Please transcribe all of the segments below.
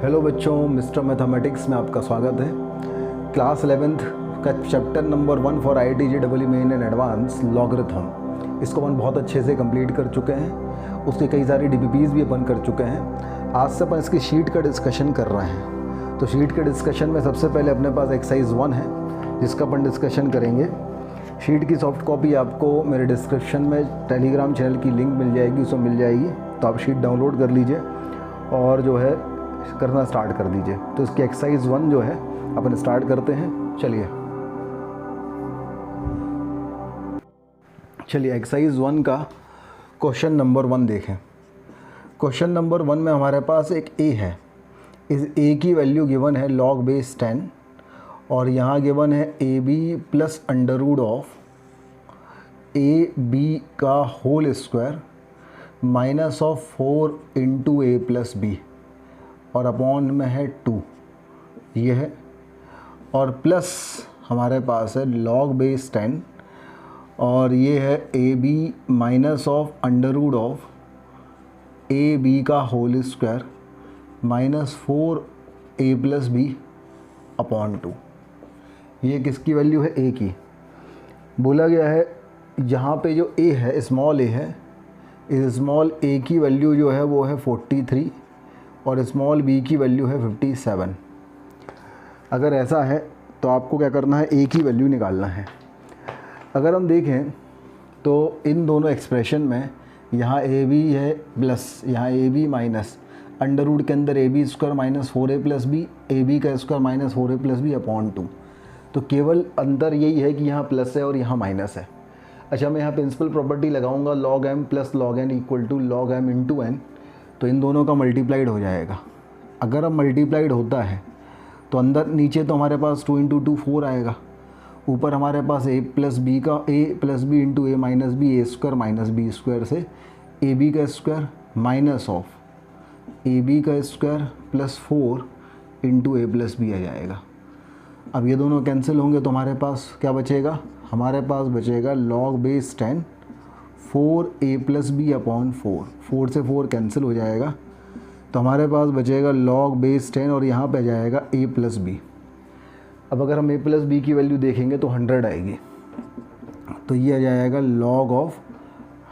Hello बच्चों, mister mathematics में आपका स्वागत है। क्लास 11th का chapter number 1 for IIT-JEE main and advance logarithm, इसको अपन बहुत अच्छे से कंप्लीट कर चुके हैं। उसके कई सारे DPPs भी अपन कर चुके हैं। आज से अपन इसकी शीट का डिस्कशन कर रहे हैं। तो शीट के डिस्कशन में सबसे पहले अपने पास एक्सरसाइज 1 है जिसका अपन डिस्कशन करेंगे। शीट की सॉफ्ट कॉपी आपको मेरे डिस्क्रिप्शन में टेलीग्राम चैनल की लिंक मिल जाएगी, उसमें मिल जाएगी। तो आप शीट डाउनलोड कर लीजिए और जो है करना स्टार्ट कर दीजिए। तो इसकी एक्सरसाइज 1 जो है अपन स्टार्ट करते हैं। चलिए एक्सरसाइज 1 का क्वेश्चन नंबर 1 देखें। क्वेश्चन नंबर 1 में हमारे पास एक a है। इस a की वैल्यू गिवन है log बेस 10 और यहाँ गिवन है ab plus under root of ab का whole square minus of 4 into a plus b और अपॉन में है 2 ये है, और प्लस हमारे पास है log बेस 10 और ये है a b minus of under root of a b का whole square minus 4 a plus b upon 2। ये किसकी वैल्यू है? ए की। बोला गया है यहाँ पे जो ए है, स्मॉल ए है, इस स्मॉल ए की वैल्यू जो है वो है 43 और स्मॉल बी की वैल्यू है 57। अगर ऐसा है तो आपको क्या करना है? ए की वैल्यू निकालना है। अगर हम देखें तो इन दोनों एक्सप्रेशन में यहाँ ए बी है प्लस यहाँ a b minus under root के अंदर a b square minus 4a plus b, a b का square minus 4a plus b upon 2। तो केवल अंतर यही है कि यहाँ प्लस है और यहाँ माइनस है। अच्छा, मैं यहाँ प्रिंसिपल प्रॉपर्टी लगाऊंगा log m plus log n equal to log m into n, तो इन दोनों का मल्टीप्लाइड हो जाएगा। अगर अब मल्टीप्लाइड होता है तो अंदर नीचे तो हमारे पास 2 इंटू 2 4 आएगा, ऊपर हमारे पास a plus b into a minus b a square minus b square से ए बी का square minus of a b का square plus 4 into a plus b आ जाएगा। अब ये दोनों कैंसिल होंगे तो हमारे पास क्या बचेगा? हमारे पास बचेगा log base 10 4a plus b upon 4 से 4 कैंसिल हो जाएगा, तो हमारे पास बचेगा log बेस 10 और यहाँ पे आ जाएगा a प्लस बी। अब अगर हम a प्लस बी की वैल्यू देखेंगे तो 100 आएगी, तो ये आ जाएगा log of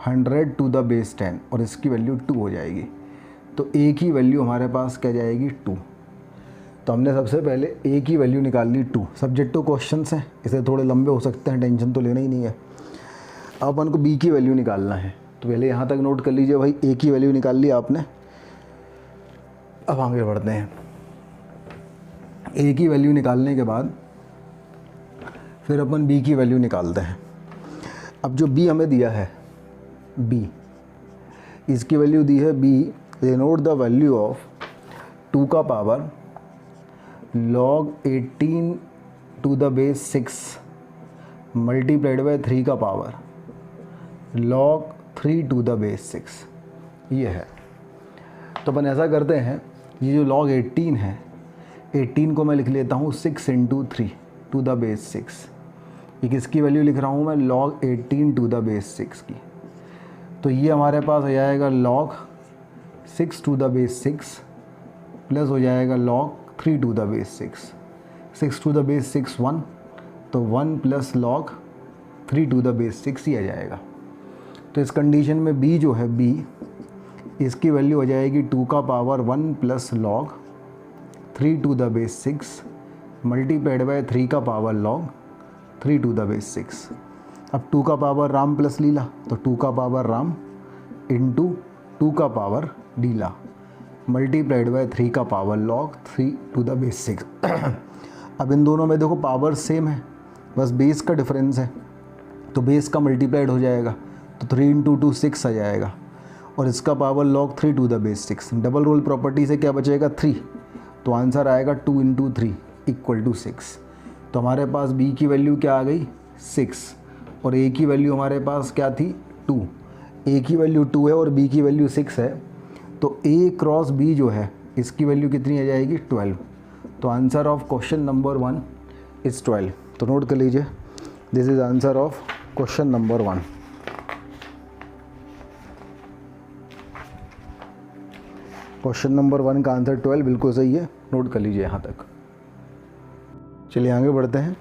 100 to the base 10 और इसकी वैल्यू 2 हो जाएगी। तो a की वैल्यू हमारे पास क्या जाएगी? 2। तो हमने सबसे पहले a की वैल्यू निकाल ली 2। सब्जेक्टिव क्वेश्चंस हैं, इसे थोड़े लंबे हो सकते हैं, टेंशन तो लेना ही नहीं है। अब अपन को b की वैल्यू निकालना है, तो पहले यहाँ तक नोट कर लीजिए भाई, a की वैल्यू निकाल ली आपने। अब आगे बढ़ते हैं। a की वैल्यू निकालने के बाद फिर अपन b की वैल्यू निकालते हैं। अब जो b हमें दिया है b, इसकी वैल्यू दी है b, denote the value of 2 का power log 18 to the base 6 multiplied by 3 का power log 3 to the base 6 ये है। तो अपन ऐसा करते हैं, ये जो log 18 है, 18 को मैं लिख लेता हूँ 6 इंटू 3 टू द बेस 6। ये किसकी वैल्यू लिख रहा हूँ मैं? log 18 टू द बेस 6 की। तो ये हमारे पास हो जाएगा log 6 to the base 6 plus हो जाएगा log 3 to the base 6। 6 to the base 6 1, तो 1 plus log 3 to the base 6 ही आ जाएगा। तो इस कंडीशन में b जो है b, इसकी वैल्यू हो जाएगी 2 का power 1 plus log 3 to the base 6 multiplied by 3 का power log 3 to the base 6। अब 2 का पावर राम प्लस लीला, तो 2 का पावर राम इंटू 2 का पावर लीला मल्टीप्लाइड बाय 3 का power log 3 to the base 6। अब इन दोनों में देखो पावर सेम है, बस बेस का डिफरेंस है, तो बेस का मल्टीप्लाइड हो जाएगा, तो 3 इंटू 2 6 आ जाएगा और इसका power log 3 to the base 6। Double role property से क्या बचेगा? 3, तो आंसर आएगा 2 इंटू 3 इक्वल टू 6। तो हमारे पास b की वैल्यू क्या आ गई? 6 और a की वैल्यू हमारे पास क्या थी? 2। a की वैल्यू 2 है और b की वैल्यू 6 है, तो a क्रॉस b जो है इसकी वैल्यू कितनी आ जाएगी? 12। तो answer of question number 1 is 12। तो नोट कर लीजिए, this is answer of question number 1। Question number 1 का आंसर 12 बिल्कुल सही है, नोट कर लीजिए यहाँ तक। चलिए आगे बढ़ते हैं,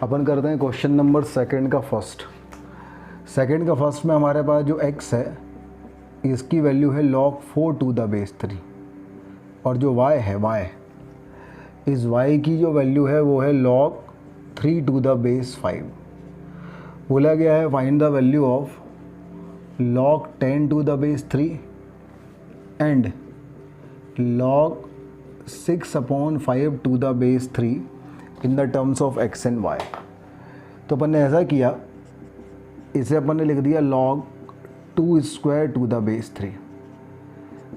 अपन करते हैं क्वेश्चन नंबर 2 का फर्स्ट। सेकंड का फर्स्ट में हमारे पास जो x है इसकी वैल्यू है log 4 टू द बेस 3 और जो y है इस y की जो वैल्यू है वो है log 3 टू द बेस 5। बोला गया है find the value of log 10 to the base 3 and log 6/5 to the base 3 in the terms of x and y। तो अपन ने ऐसा किया, इसे अपन ने लिख दिया log 2 square to the base 3।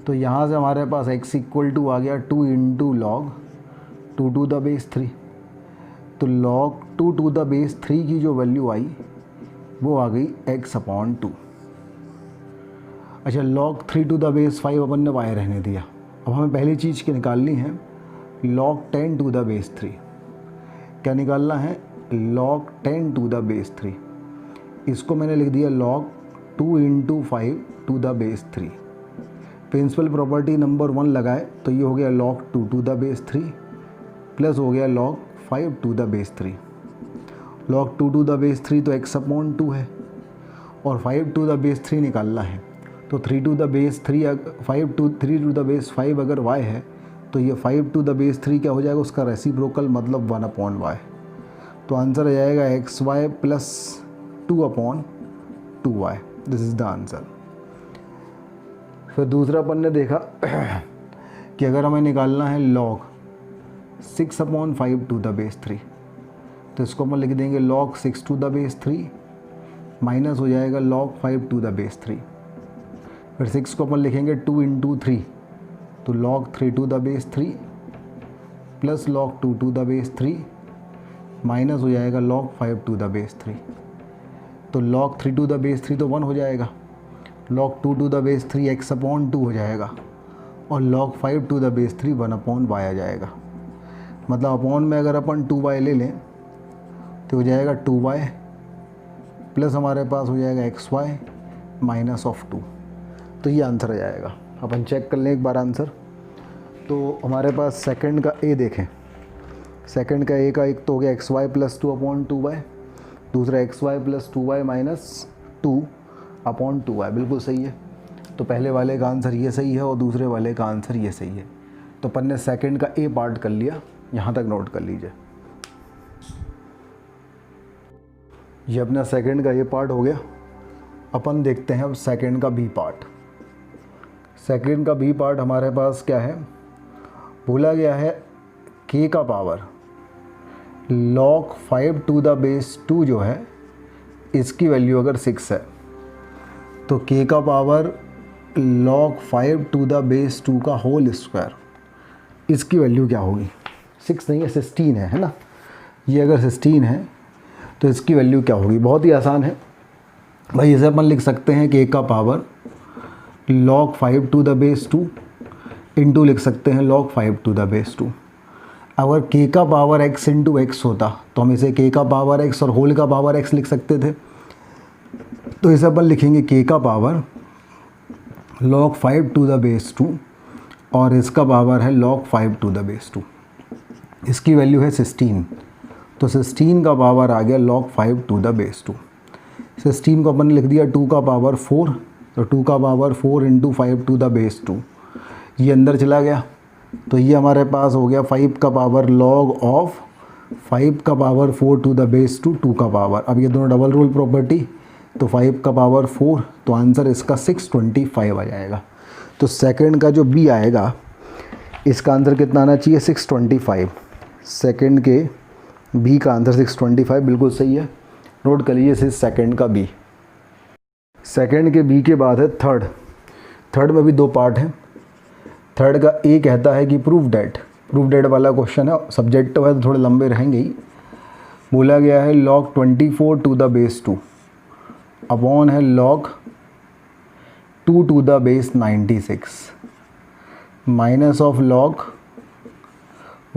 तो यहाँ से हमारे पास x इक्वल टू आ गया 2 into log 2 to the base 3। तो log 2 टू द बेस 3 की जो वैल्यू आई वो आ गई x/2। अच्छा, log 3 टू द बेस 5 अपन ने y रहने दिया। अब हमें पहली चीज़ की निकालनी है log 10 टू द बेस 3। क्या निकालना है? log 10 to the base 3। इसको मैंने लिख दिया log 2 into 5 to the base 3। Principal property number 1 लगाए तो ये हो गया log 2 to the base 3 plus हो गया log 5 to the base 3। log 2 to the base 3 तो x/2 है और 5 टू द बेस 3 निकालना है। तो 3 to the base 3 3 to the base 5 अगर y है तो ये 5 टू द बेस 3 क्या हो जाएगा? उसका रेसिप्रोकल मतलब 1/y। तो आंसर आ जाएगा xy plus 2/2y। This is the answer. फिर दूसरा अपन ने देखा कि अगर हमें निकालना है log 6/5 टू द बेस 3 तो इसको अपन लिख देंगे log 6 टू द बेस 3 माइनस हो जाएगा log 5 टू द बेस 3। फिर 6 को अपन लिखेंगे 2 इंटू 3 तो log 3 टू द बेस 3 प्लस log 2 टू द बेस 3 माइनस हो जाएगा log 5 टू द बेस 3। तो log 3 टू द बेस 3 तो 1 हो जाएगा, log 2 to the base 3 x/2 हो जाएगा और log 5 to the base 3 1/y आ जाएगा। मतलब अपॉन में अगर अपन 2y ले लें तो हो जाएगा 2y प्लस हमारे पास हो जाएगा xy माइनस ऑफ 2। तो ये आंसर आ जाएगा। अपन चेक कर लें एक बार आंसर। तो हमारे पास सेकंड का ए देखें, सेकंड का ए का एक तो हो गया xy प्लस 2/2y, दूसरा xy plus 2y minus 2/2y। बिल्कुल सही है। तो पहले वाले का आंसर ये सही है और दूसरे वाले का आंसर ये सही है। तो अपन ने सेकंड का ए पार्ट कर लिया, यहाँ तक नोट कर लीजिए। ये अपना सेकंड का ए पार्ट हो गया। अपन देखते हैं अब सेकंड का बी पार्ट। सेकंड का बी पार्ट हमारे पास क्या है? बोला गया है k का power log 5 to the base 2 जो है इसकी वैल्यू अगर 6 है तो k का power log 5 to the base 2 का होल स्क्वायर इसकी वैल्यू क्या होगी? 6 नहीं है, 16 है ना। ये अगर 16 है तो इसकी वैल्यू क्या होगी? बहुत ही आसान है भाई। इसे अपन लिख सकते हैं k का power log 5 to the base 2 into लिख सकते हैं log 5 टू द बेस 2। अगर k का पावर x इंटू एक्स होता तो हम इसे k का पावर x और होल का पावर x लिख सकते थे। तो इसे अपन लिखेंगे k का power log 5 to the base 2 और इसका पावर है log 5 टू द बेस 2। इसकी वैल्यू है 16। तो 16 का पावर आ गया log 5 टू द बेस 2। 16 को अपन ने लिख दिया 2 का पावर 4, तो 2 का power 4 into 5 to the base 2। ये अंदर चला गया तो ये हमारे पास हो गया 5 का पावर log ऑफ 5 का पावर 4 टू द बेस 2 का पावर। अब ये दोनों डबल रूल प्रॉपर्टी, तो 5 का पावर 4, तो आंसर इसका 625 आ जाएगा। तो सेकंड का जो बी आएगा इसका आंसर कितना आना चाहिए? 625। सेकंड के बी का आंसर 625 बिल्कुल सही है। नोट कर लीजिए इस सेकंड का बी। सेकंड के बी के बाद है थर्ड। थर्ड में भी 2 पार्ट हैं। थर्ड का ए कहता है कि प्रूव डेट वाला क्वेश्चन है, सब्जेक्ट है तो थोड़े लंबे रहेंगे ही। बोला गया है log 24 to the base 2 upon है log 2 to the base 96 minus of log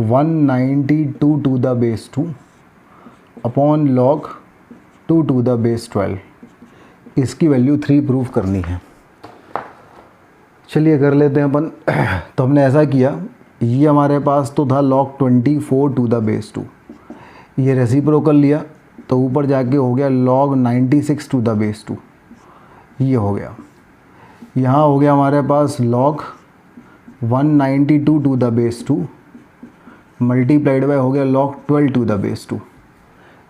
192 to the base 2 upon log 2 to the base 12। इसकी वैल्यू 3 प्रूव करनी है। चलिए कर लेते हैं अपन। तो हमने ऐसा किया, ये हमारे पास तो था log 24 टू द बेस 2, ये रेसिप्रोकल लिया तो ऊपर जाके हो गया log 96 टू द बेस 2, ये हो गया। यहाँ हो गया हमारे पास log 192 to the base 2 multiplied by हो गया log 12 टू द बेस 2,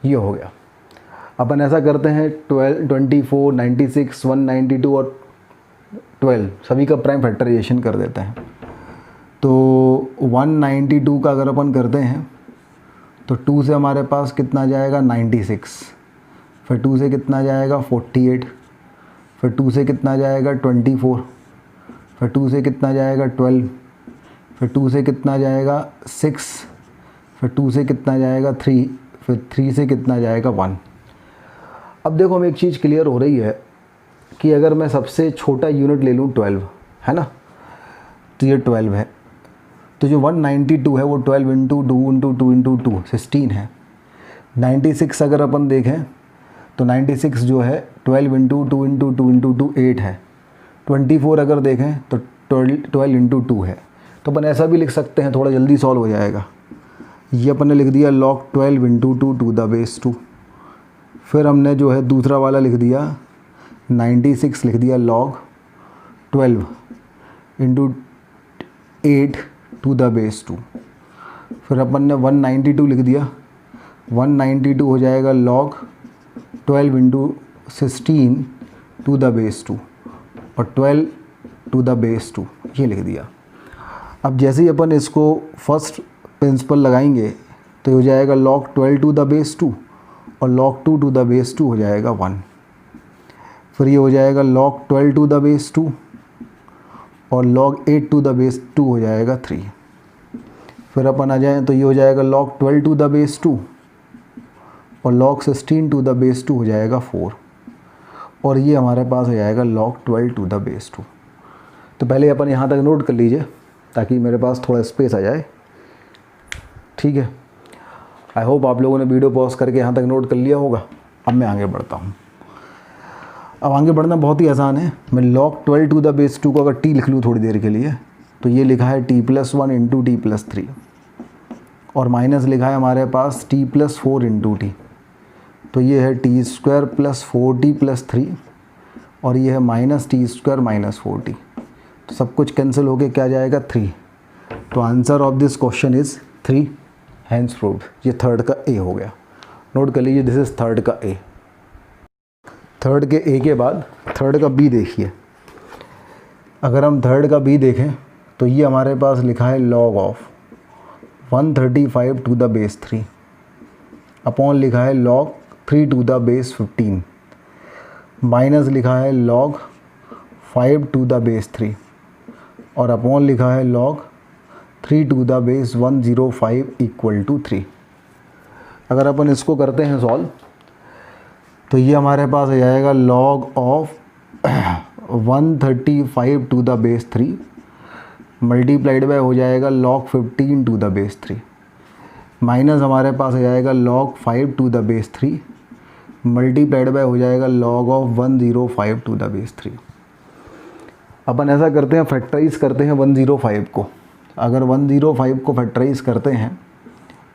ये हो गया। अपन ऐसा करते हैं 12, 24, 96, 192 और 12 सभी का प्राइम फैक्टराइजेशन कर देते हैं। तो 192 का अगर अपन करते हैं तो 2 से हमारे पास कितना जाएगा 96, फिर 2 से कितना जाएगा 48, फिर 2 से कितना जाएगा 24, फिर 2 से कितना जाएगा 12, फिर 2 से कितना जाएगा 6, फिर 2 से कितना जाएगा 3, फिर 3 से कितना जाएगा 1। अब देखो हम एक चीज़ क्लियर हो रही है कि अगर मैं सबसे छोटा यूनिट ले लूँ 12, है ना, तो ये 12 है, तो जो 192 है वो 12 इंटू 2 इंटू 2 इंटू 2 16 है। 96 अगर अपन देखें तो 96 जो है 12 इंटू 2 इंटू 2 इंटू 2 8 है। 24 अगर देखें तो 12 इंटू 2 है। तो अपन ऐसा भी लिख सकते हैं, थोड़ा जल्दी सॉल्व हो जाएगा। ये अपन ने लिख दिया log 12 into 2 to the base 2, फिर हमने जो है दूसरा वाला लिख दिया 96 लिख दिया log 12 into 8 to the base 2, फिर अपन ने 192 लिख दिया, 192 हो जाएगा log 12 into 16 to the base 2 और 12 टू द बेस 2, ये लिख दिया। अब जैसे ही अपन इसको फर्स्ट प्रिंसिपल लगाएंगे तो ये हो जाएगा log 12 टू द बेस 2 और log 2 टू द बेस 2 हो जाएगा 1, फिर ये हो जाएगा log 12 टू द बेस 2 और log 8 टू द बेस 2 हो जाएगा 3, फिर अपन आ जाएँ तो ये हो जाएगा log 12 टू द बेस 2 और log 16 टू द बेस 2 हो जाएगा 4, और ये हमारे पास हो जाएगा log 12 टू द बेस 2। तो पहले अपन यहाँ तक नोट कर लीजिए ताकि मेरे पास थोड़ा स्पेस आ जाए, ठीक है। आई होप आप लोगों ने वीडियो पॉज करके यहाँ तक नोट कर लिया होगा। अब मैं आगे बढ़ता हूँ। अब आगे बढ़ना बहुत ही आसान है। मैं log 12 टू द बेस 2 को अगर t लिख लूँ थोड़ी देर के लिए, तो ये लिखा है t+1 इंटू t+3 और माइनस लिखा है हमारे पास t+4 इंटू टी, तो ये है t² + 4t + 3 और ये है -t² - 4t। तो सब कुछ कैंसिल होके क्या जाएगा 3। तो answer of this question is 3, hence proved. ये थर्ड का ए हो गया। नोट कर लीजिए, दिस इज़ थर्ड का ए। थर्ड के ए के बाद थर्ड का बी देखिए। अगर हम थर्ड का बी देखें तो ये हमारे पास लिखा है log of 135 to the base 3 upon लिखा है log 3 to the base 15 minus लिखा है log 5 टू द बेस 3 और अपॉन लिखा है log 3 to the base 105 equal to 3। अगर अपन इसको करते हैं सॉल्व तो ये हमारे पास आ जाएगा log of 135 to the base 3 multiplied by हो जाएगा log 15 to the base 3 minus हमारे पास आ जाएगा log 5 to the base 3 multiplied by हो जाएगा log of 105 to the base 3। अपन ऐसा करते हैं, फैक्टराइज करते हैं 105 को। अगर 105 को फैक्टराइज करते हैं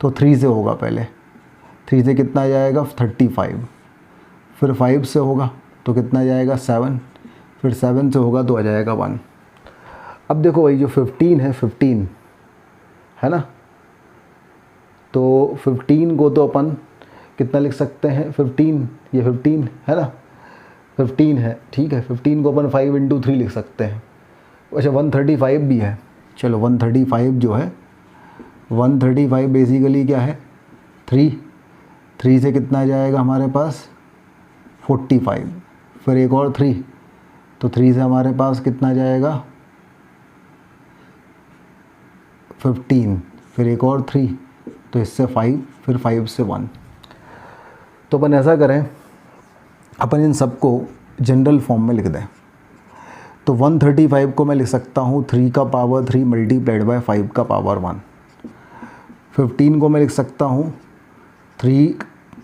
तो 3 से होगा, पहले 3 से कितना जाएगा 35, फिर 5 से होगा तो कितना जाएगा 7, फिर 7 से होगा तो आ जाएगा 1। अब देखो भाई जो 15 है 15 है ना, तो 15 को तो अपन कितना लिख सकते हैं 15, ये 15 है ना, 15 है, ठीक है। 15 को अपन 5 इंटू 3 लिख सकते हैं। अच्छा 135 भी है, चलो 135 जो है 135 बेसिकली क्या है 3 से कितना जाएगा हमारे पास 45, फिर एक और 3, तो 3 से हमारे पास कितना जाएगा 15, फिर एक और 3, तो इससे 5, फिर 5 से 1। तो अपन ऐसा करें, अपन इन सब को जनरल फॉर्म में लिख दें। तो 135 को मैं लिख सकता हूँ 3 का पावर 3 मल्टीप्लाइड बाय 5 का पावर 1। 15 को मैं लिख सकता हूँ 3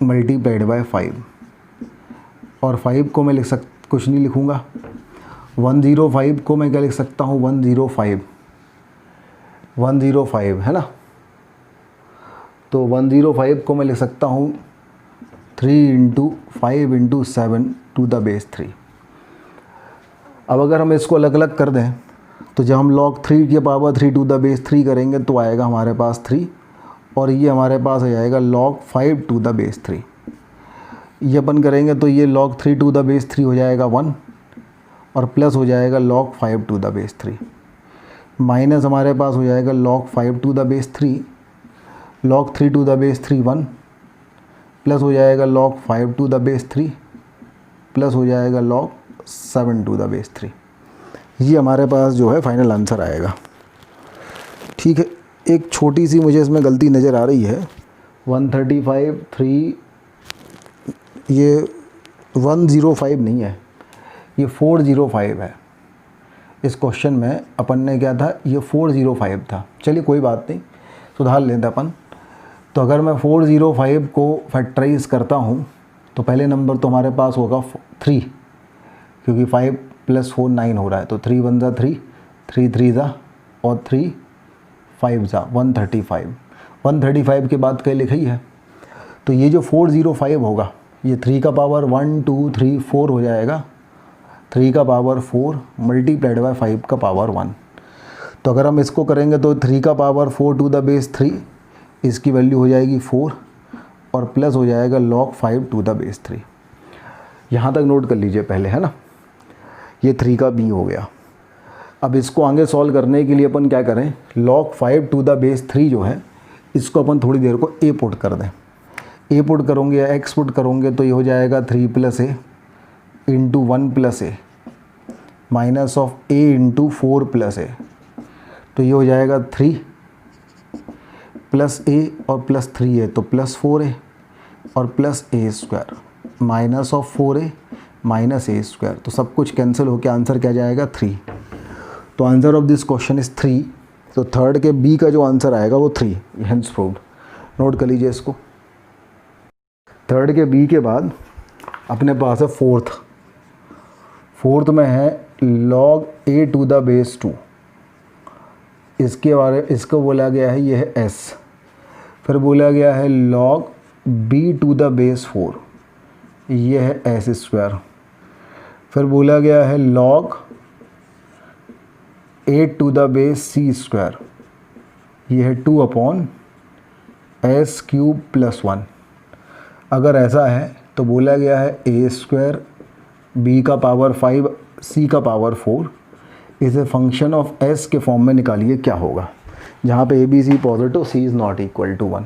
मल्टीप्लाइड बाय 5 और 5 को मैं कुछ नहीं लिखूँगा, 105 को मैं क्या लिख सकता हूँ, 105 है ना। तो 105 को मैं लिख सकता हूँ 3 into 5 into 7 to the base 3। अब अगर हम इसको अलग अलग कर दें तो जब हम log 3 की पावर 3 टू द बेस 3 करेंगे तो आएगा हमारे पास 3, और ये हमारे पास आ जाएगा log 5 टू द बेस 3। ये अपन करेंगे तो ये log 3 टू द बेस 3 हो जाएगा 1, और प्लस हो जाएगा log 5 to the base 3, minus हमारे पास हो जाएगा log 5 to the base 3, log 3 to the base 3 1, plus हो जाएगा log 5 to the base 3, plus हो जाएगा log 7 टू द बेस 3। ये हमारे पास जो है फाइनल आंसर आएगा। ठीक है, एक छोटी सी मुझे इसमें गलती नज़र आ रही है, 135 3, ये 105 नहीं है, ये 405 है। इस क्वेश्चन में अपन ने क्या था, ये 405 था। चलिए कोई बात नहीं, सुधार लेते अपन। तो अगर मैं 405 को फैक्टराइज करता हूँ तो पहले नंबर तो हमारे पास होगा 3, क्योंकि 5 + 4 9 हो रहा है, तो 3 1 ज़ा 3, 3 3 ज़ा और 3 5 ज़ा 135। 135 के बाद क्या लिखी है, तो ये जो 405 होगा ये 3 का पावर 1 2 3 4 हो जाएगा, 3 का पावर 4 मल्टीप्लाइड बाय 5 का पावर 1। तो अगर हम इसको करेंगे तो 3 का पावर 4 टू द बेस 3, इसकी वैल्यू हो जाएगी 4, और प्लस हो जाएगा log 5 टू द बेस 3। यहाँ तक नोट कर लीजिए पहले, है ना। ये 3 का b हो गया। अब इसको आगे सॉल्व करने के लिए अपन क्या करें, log 5 टू द बेस 3 जो है इसको अपन थोड़ी देर को a पुट कर दें। a पुट करोगे या x पुट करोगे तो ये हो जाएगा 3 + a into 1 + a minus of a into 4 + a। तो ये हो जाएगा 3 + a और प्लस 3a, तो +4a और plus a² minus of 4a minus a²। तो सब कुछ कैंसिल होकर आंसर क्या जाएगा, 3। तो answer of this question is 3। तो थर्ड के b का जो आंसर आएगा वो 3, हेंस प्रूव्ड। नोट कर लीजिए इसको। थर्ड के b के बाद अपने पास है फोर्थ में है log a to the base 2। इसको बोला गया है, ये है s। फिर बोला गया है log b to the base 4, ये है s²। फिर बोला गया है log a to the base c², ये है 2/s³ + 1। अगर ऐसा है तो बोला गया है a², b का पावर 5, c का पावर 4, इसे फंक्शन ऑफ s के फॉर्म में निकालिए क्या होगा, जहाँ पे ABC positive, c is not equal to 1।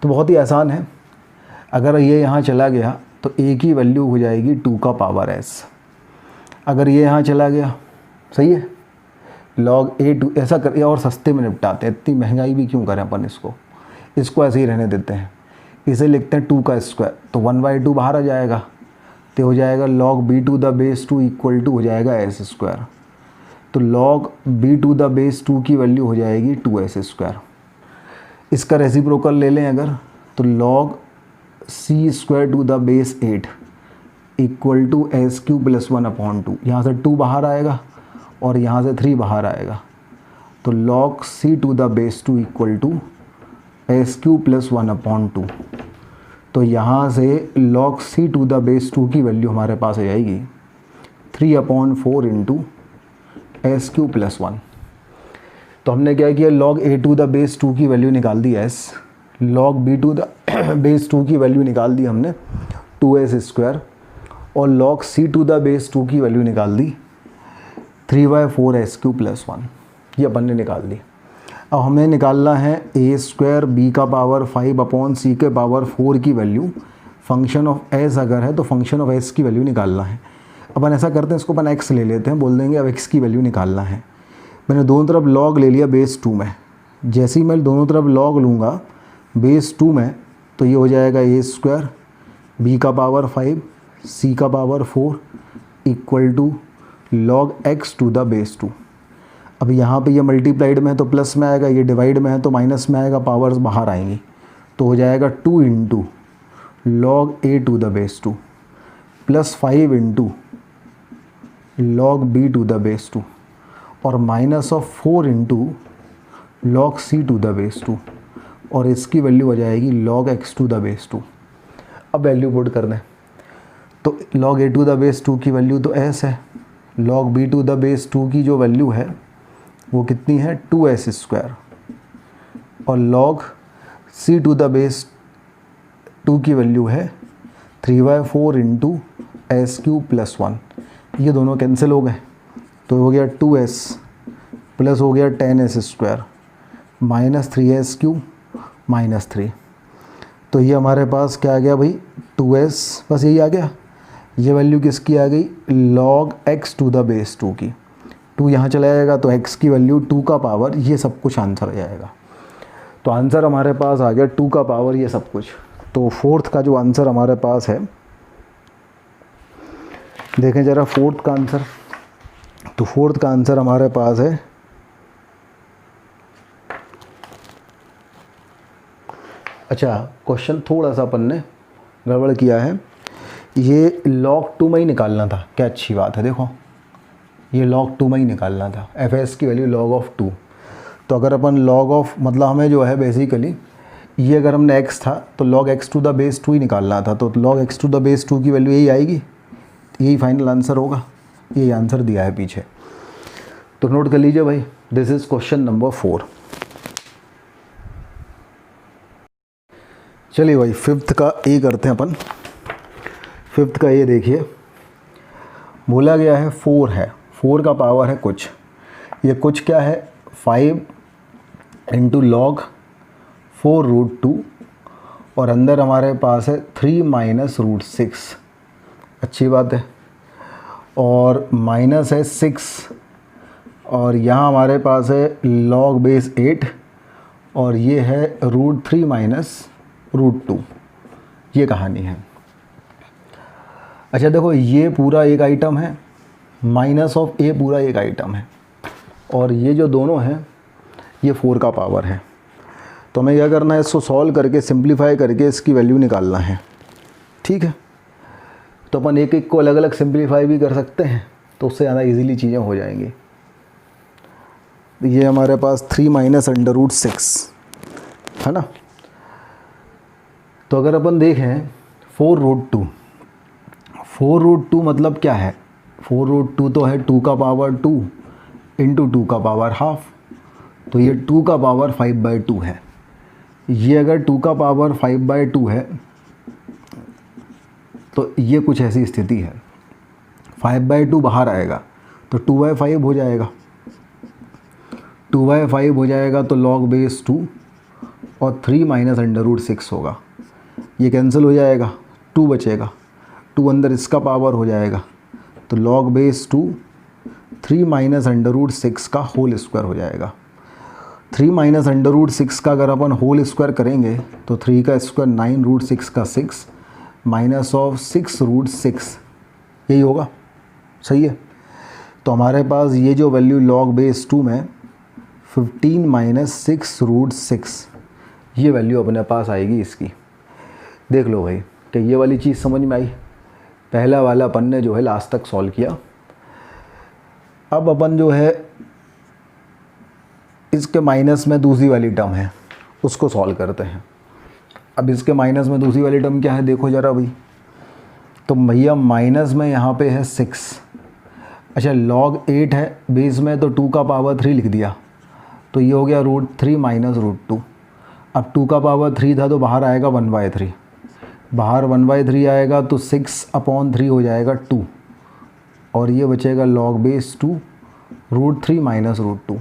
तो बहुत ही आसान है। अगर ये यहाँ चला गया तो a की वैल्यू हो जाएगी 2 का पावर s। अगर ये यहाँ चला गया, सही है, log a2 ऐसा कर, और सस्ते में निपटाते हैं, इतनी महंगाई भी क्यों करें अपन इसको ऐसे ही रहने देते हैं। इसे लिखते हैं 2 का स्क्वायर, तो 1/2 बाहर आ जाएगा, तो हो जाएगा log b to the base 2 equal to हो जाएगा s²। तो log b to the base 2 की वैल्यू हो जाएगी 2s²। इसका रेसिप्रोकल ले लें अगर, तो log c² to the base 8 equal to s³ + 1/2। यहाँ से 2 बाहर आएगा और यहाँ से 3 बाहर आएगा, तो log c to the base 2 equal to s³ + 1/2। तो यहाँ से log c to the base 2 की वैल्यू हमारे पास आ जाएगी 3/4 इंटू s³ + 1। तो हमने क्या किया, log a to the base 2 की वैल्यू निकाल दी s, log b to the base 2 की वैल्यू निकाल दी हमने 2s², और log c to the base 2 की वैल्यू निकाल दी 3/4 s³ + 1। ये अपन ने निकाल दी। अब हमें निकालना है a² b का पावर 5/c के पावर 4 की वैल्यू। फंक्शन ऑफ s अगर है तो फंक्शन ऑफ s की वैल्यू निकालना है। अपन ऐसा करते हैं, इसको अपन x ले लेते हैं, बोल देंगे अब x की वैल्यू निकालना है। मैंने दोनों तरफ log ले लिया बेस 2 में। जैसे ही मैं दोनों तरफ log लूँगा बेस 2 में, तो ये हो जाएगा a² b का पावर 5 c का power 4 equal to log x to the base 2। अब यहाँ पे ये मल्टीप्लाइड में है तो प्लस में आएगा, ये डिवाइड में है तो माइनस में आएगा, पावर्स बाहर आएंगी, तो हो जाएगा 2 into log a to the base 2 + 5 into log b to the base 2 और minus of 4 into log c to the base 2 और इसकी वैल्यू आ जाएगी log x to the base 2। अब वैल्यू पुट कर दें तो log a to the base 2 की वैल्यू तो s है, log b to the base 2 की जो वैल्यू है वो कितनी है 2s स्क्वायर और log c to the base 2 की वैल्यू है 3/4 इंटू एस क्यू प्लस 1। ये दोनों कैंसिल हो गए तो हो गया 2s प्लस हो गया 10s square minus 3s Q minus 3। तो ये हमारे पास क्या आ गया भाई 2s, बस यही आ गया। ये वैल्यू किसकी आ गई log x to the base 2 की। 2 यहाँ चला जाएगा तो x की वैल्यू 2 का पावर, ये सब कुछ आंसर आ जाएगा। तो आंसर हमारे पास आ गया 2 का पावर ये सब कुछ। तो फोर्थ का जो आंसर हमारे पास है, देखें ज़रा फोर्थ का आंसर। तो फोर्थ का आंसर हमारे पास है अच्छा, क्वेश्चन थोड़ा सा अपन ने गड़बड़ किया है। ये log 2 में ही निकालना था, क्या अच्छी बात है। देखो ये log 2 में ही निकालना था, fs की वैल्यू log ऑफ 2। तो अगर अपन log ऑफ मतलब हमें जो है बेसिकली ये अगर हमने x था तो log x to the base 2 ही निकालना था। तो log x to the base 2 की वैल्यू यही आएगी, यही फाइनल आंसर होगा। यही आंसर दिया है पीछे, तो नोट कर लीजिए भाई। This is question number 4। चलिए भाई फिफ्थ का ए करते हैं अपन। फिफ्थ का ए देखिए, बोला गया है 4 है, 4 का पावर है कुछ। ये कुछ क्या है 5 इंटू log 4√2 और अंदर हमारे पास है 3 माइनस √6। अच्छी बात है। और माइनस है 6 और यहाँ हमारे पास है log बेस 8 और ये है √3 माइनस √2। ये कहानी है। अच्छा देखो ये पूरा एक आइटम है, माइनस ऑफ ए पूरा एक आइटम है और ये जो दोनों हैं ये 4 का पावर है। तो हमें क्या करना है, इसको सॉल्व करके सिंप्लीफाई करके इसकी वैल्यू निकालना है। ठीक है, तो अपन एक एक को अलग अलग सिंप्लीफाई भी कर सकते हैं, तो उससे ज़्यादा इजीली चीज़ें हो जाएंगी। ये हमारे पास 3 माइनस √6 है ना। तो अगर अपन देखें 4√2, 4√2 मतलब क्या है, 4√2 तो है 2 का पावर 2 इंटू 2 का पावर हाफ। तो ये 2 का पावर 5/2 है। ये अगर 2 का पावर 5/2 है तो ये कुछ ऐसी स्थिति है, 5/2 बाहर आएगा तो 2/5 हो जाएगा, 2/5 हो जाएगा तो log बेस 2 और 3 माइनस √6 होगा। ये कैंसिल हो जाएगा, 2 बचेगा, 2 अंदर इसका पावर हो जाएगा तो log बेस 2 3 माइनस √6 का होल स्क्वायर हो जाएगा। 3 माइनस √6 का अगर अपन होल स्क्वायर करेंगे तो 3 का स्क्वायर 9 √6 का 6 माइनस ऑफ 6 √6, यही होगा। सही है। तो हमारे पास ये जो वैल्यू log बेस 2 में 15 माइनस 6 √6 ये वैल्यू अपने पास आएगी इसकी। देख लो भाई कि ये वाली चीज़ समझ में आई। पहला वाला अपन ने जो है लास्ट तक सॉल्व किया। अब अपन जो है इसके माइनस में दूसरी वाली टर्म है उसको सॉल्व करते हैं। अब इसके माइनस में दूसरी वाली टर्म क्या है देखो ज़रा भाई। तो भैया माइनस में यहाँ पे है 6। अच्छा log 8 है बेस में तो 2 का पावर 3 लिख दिया तो ये हो गया √3 माइनस √2। अब 2 का पावर 3 था तो बाहर आएगा 1/3, बाहर 1/3 आएगा तो 6/3 हो जाएगा 2 और ये बचेगा log बेस 2 √3 माइनस √2।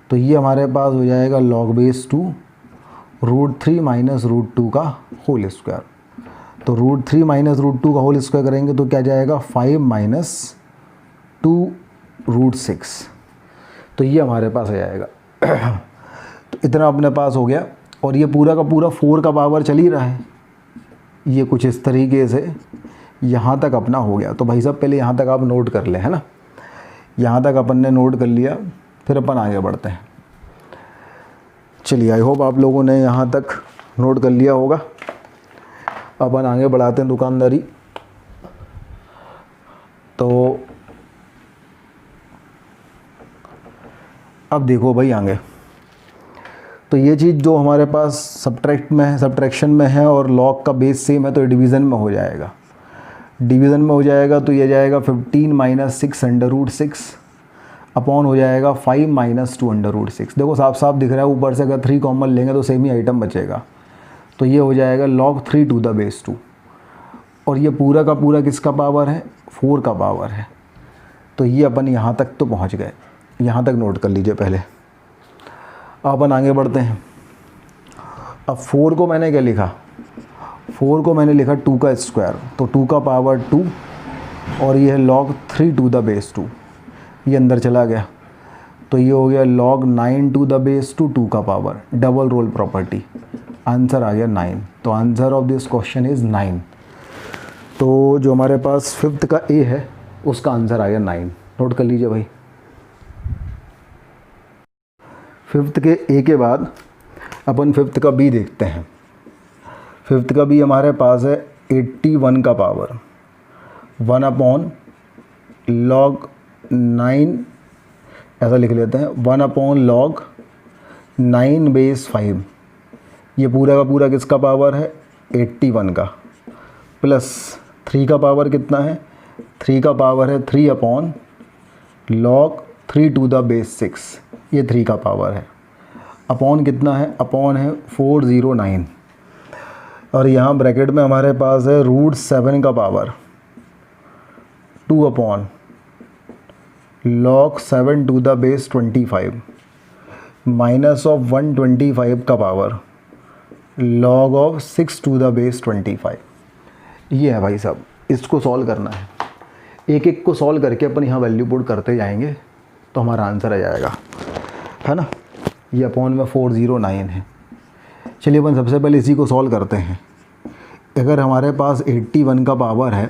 तो ये हमारे पास हो जाएगा log बेस 2 √3 माइनस √2 का होल स्क्वायर। तो √3 माइनस √2 का होल स्क्वायर करेंगे तो क्या जाएगा 5 माइनस 2 √6। तो ये हमारे पास आ जाएगा। तो इतना अपने पास हो गया और ये पूरा का पूरा 4 का पावर चल ही रहा है। ये कुछ इस तरीके से यहाँ तक अपना हो गया। तो भाई साहब पहले यहाँ तक आप नोट कर लें, है ना। यहाँ तक अपन ने नोट कर लिया, फिर अपन आगे बढ़ते हैं। चलिए आई होप आप लोगों ने यहाँ तक नोट कर लिया होगा। अपन आगे बढ़ाते हैं दुकानदारी। तो अब देखो भाई आगे, तो ये चीज़ जो हमारे पास सब्ट्रैक्शन में है और लॉग का बेस सेम है तो डिवीज़न में हो जाएगा। डिवीज़न में हो जाएगा तो ये जाएगा 15 माइनस 6 अंडर रूट 6 अपॉन हो जाएगा 5 माइनस 2 अंडर रूट 6। देखो साफ साफ दिख रहा है, ऊपर से अगर 3 कॉमन लेंगे तो सेम ही आइटम बचेगा। तो ये हो जाएगा log 3 टू द बेस 2, और ये पूरा का पूरा किसका पावर है, 4 का पावर है। तो ये अपन यहाँ तक तो पहुँच गए, यहाँ तक नोट कर लीजिए पहले। अब अपन आगे बढ़ते हैं। अब 4 को मैंने क्या लिखा, 4 को मैंने लिखा 2 का स्क्वायर, तो 2 का पावर 2 और ये है log 3 टू द बेस 2, ये अंदर चला गया। तो ये हो गया log 9 टू द बेस 2 2 का power, double role property, answer आ गया 9। तो answer of this question is 9। तो जो हमारे पास 5th का ए है उसका आंसर आ गया 9, नोट कर लीजिए भाई। 5th के ए के बाद अपन 5th का बी देखते हैं। 5th का बी हमारे पास है 81 का पावर 1 अपॉन log 9, ऐसा लिख लेते हैं 1 अपॉन log 9 बेस 5। ये पूरा का पूरा किसका पावर है, 81 का, प्लस 3 का पावर कितना है, 3 का पावर है 3 upon log 3 to the base 6, ये 3 का पावर है। अपॉन कितना है, अपॉन है 409, और यहाँ ब्रैकेट में हमारे पास है रूट 7 का power 2 upon log 7 to the base 25 minus of 125 का power log of 6 to the base 25। ये है भाई साहब, इसको सॉल्व करना है। एक एक को सॉल्व करके अपन यहाँ वैल्यू पुट करते जाएंगे तो हमारा आंसर आ जाएगा, है ना। ये अपॉन में 409 है। चलिए अपन सबसे पहले इसी को सॉल्व करते हैं। अगर हमारे पास 81 का पावर है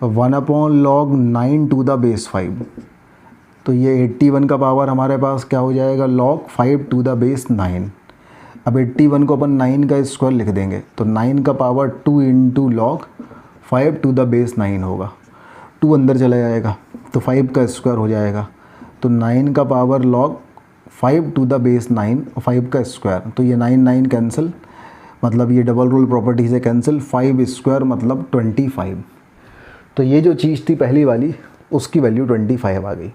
1 upon log 9 to the base 5, तो ये 81 का पावर हमारे पास क्या हो जाएगा, log 5 टू द बेस 9। अब 81 को अपन 9 का स्क्वायर लिख देंगे तो 9 का power 2 into log 5 to the base 9 होगा। 2 अंदर चला जाएगा तो 5 का स्क्वायर हो जाएगा, तो 9 का power log 5 to the base 9 और 5 का स्क्वायर, तो ये 9 9 कैंसिल, मतलब ये डबल रूल प्रॉपर्टी से कैंसिल, 5 स्क्वायर मतलब 25। तो ये जो चीज़ थी पहली वाली उसकी वैल्यू 25 आ गई।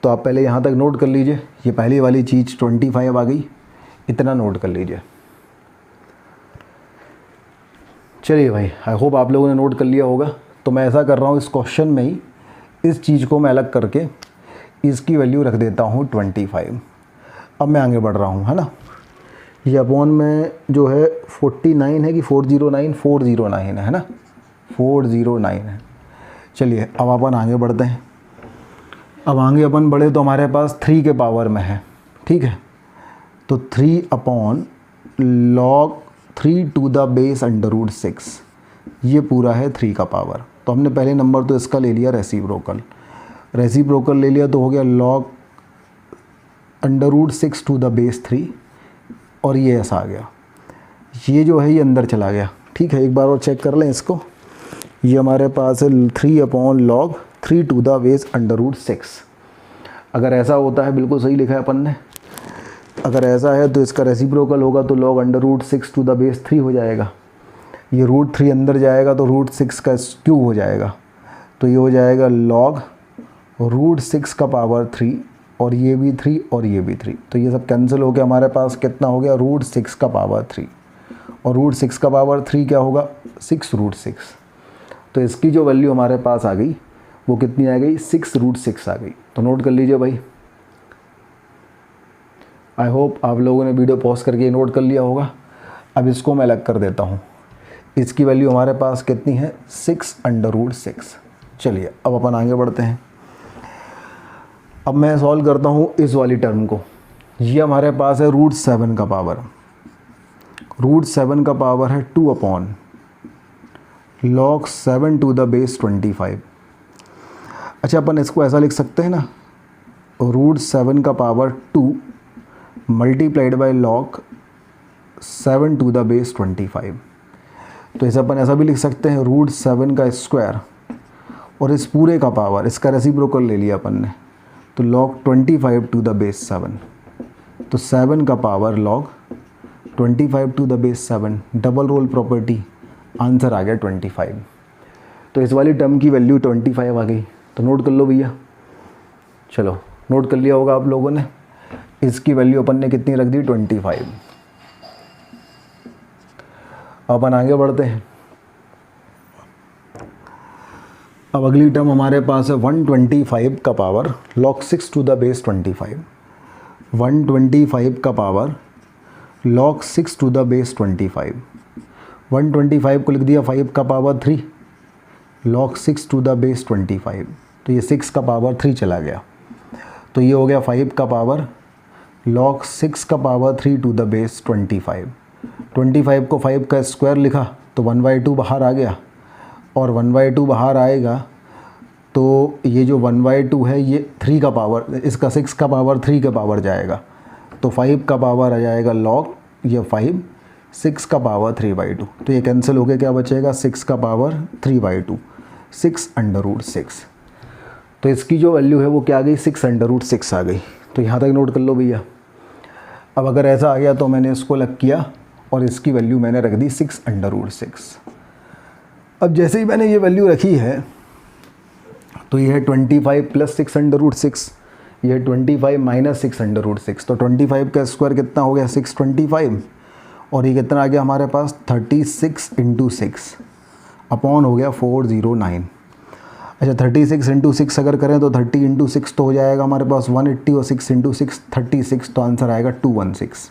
तो आप पहले यहाँ तक नोट कर लीजिए, ये पहली वाली चीज़ 25 आ गई, इतना नोट कर लीजिए। चलिए भाई, आई होप आप लोगों ने नोट कर लिया होगा। तो मैं ऐसा कर रहा हूँ, इस क्वेश्चन में ही इस चीज़ को मैं अलग करके इसकी वैल्यू रख देता हूँ 25। अब मैं आगे बढ़ रहा हूँ, है ना। ये अपॉन में जो है 49 है कि 409, 409 है ना, 409 है। चलिए अब अपन आगे बढ़ते हैं। अब आगे अपन बढ़े तो हमारे पास 3 के पावर में है, ठीक है। तो 3 upon log 3 to the base under root 6, ये पूरा है 3 का पावर। तो हमने पहले नंबर तो इसका ले लिया रेसिप्रोकल ले लिया, तो हो गया log under root 6 to the base 3, और ये ऐसा आ गया। ये जो है ये अंदर चला गया, ठीक है। एक बार और चेक कर लें इसको। ये हमारे पास है 3 upon log 3 to the base under root 6। अगर ऐसा होता है, बिल्कुल सही लिखा है अपन ने, अगर ऐसा है तो इसका रेसिप्रोकल होगा तो log under root 6 to the base 3 हो जाएगा। ये रूट 3 अंदर जाएगा तो रूट 6 का क्यूब हो जाएगा, तो ये हो जाएगा log रूट 6 का पावर 3, और ये भी 3 और ये भी 3, तो ये सब कैंसिल हो गया। हमारे पास कितना हो गया, रूट 6 का पावर 3, और रूट 6 का पावर 3 क्या होगा, 6 रूट 6। तो इसकी जो वैल्यू हमारे पास आ गई वो कितनी आ गई, 6 रूट 6 आ गई। तो नोट कर लीजिए भाई। आई होप आप लोगों ने वीडियो पॉज करके नोट कर लिया होगा। अब इसको मैं अलग कर देता हूँ। इसकी वैल्यू हमारे पास कितनी है, 6 अंडर रूट 6। चलिए अब अपन आगे बढ़ते हैं। अब मैं सॉल्व करता हूँ इस वाली टर्म को। ये हमारे पास है रूट 7 का पावर, रूट 7 का पावर है 2 upon log 7 to the base 25। अच्छा, अपन इसको ऐसा लिख सकते हैं ना, रूट 7 का power 2 multiplied by log 7 to the base 25। तो इसे अपन ऐसा भी लिख सकते हैं, रूट 7 का स्क्वायर और इस पूरे का पावर, इसका रेसिप्रोकल ले लिया अपन ने, तो log 25 टू द बेस 7, तो 7 का power log 25 to the base 7, double role property, answer आ गया 25। तो इस वाली टर्म की वैल्यू 25 आ गई। तो नोट कर लो भैया, चलो नोट कर लिया होगा आप लोगों ने। इसकी वैल्यू अपन ने कितनी रख दी, 25। अपन आगे बढ़ते हैं। अब अगली टर्म हमारे पास है 125 का power log 6 to the base 25। 125 का power log 6 to the base 25। 125 को लिख दिया 5 का power 3 log 6 to the base 25। तो ये 6 का पावर 3 चला गया, तो ये हो गया 5 का पावर log 6 का पावर 3 टू द बेस 25। 25 को 5 का स्क्वायर लिखा तो 1/2 बाहर आ गया, और 1/2 बाहर आएगा तो ये जो 1/2 है ये 3 का पावर, इसका 6 का पावर 3 के पावर जाएगा, तो 5 का पावर आ जाएगा log ये 5, 6 का पावर 3/2। तो ये कैंसिल हो गया, क्या बचेगा, 6 का पावर 3/2, 6√6। तो इसकी जो वैल्यू है वो क्या आ गई, 6√6 आ गई। तो यहाँ तक नोट कर लो भैया। अब अगर ऐसा आ गया तो मैंने इसको लग किया और इसकी वैल्यू मैंने रख दी 6√6। अब जैसे ही मैंने ये वैल्यू रखी है तो ये है 25 प्लस 6√6, ये है 25 माइनस 6√6। तो 25 का स्क्वायर कितना हो गया, 625, और ये कितना आ गया हमारे पास, 36 × 6 अपॉन हो गया 409। अच्छा 36 × 6 अगर करें तो 30 × 6 तो हो जाएगा हमारे पास 180, और 6 × 6 36, तो आंसर आएगा 216।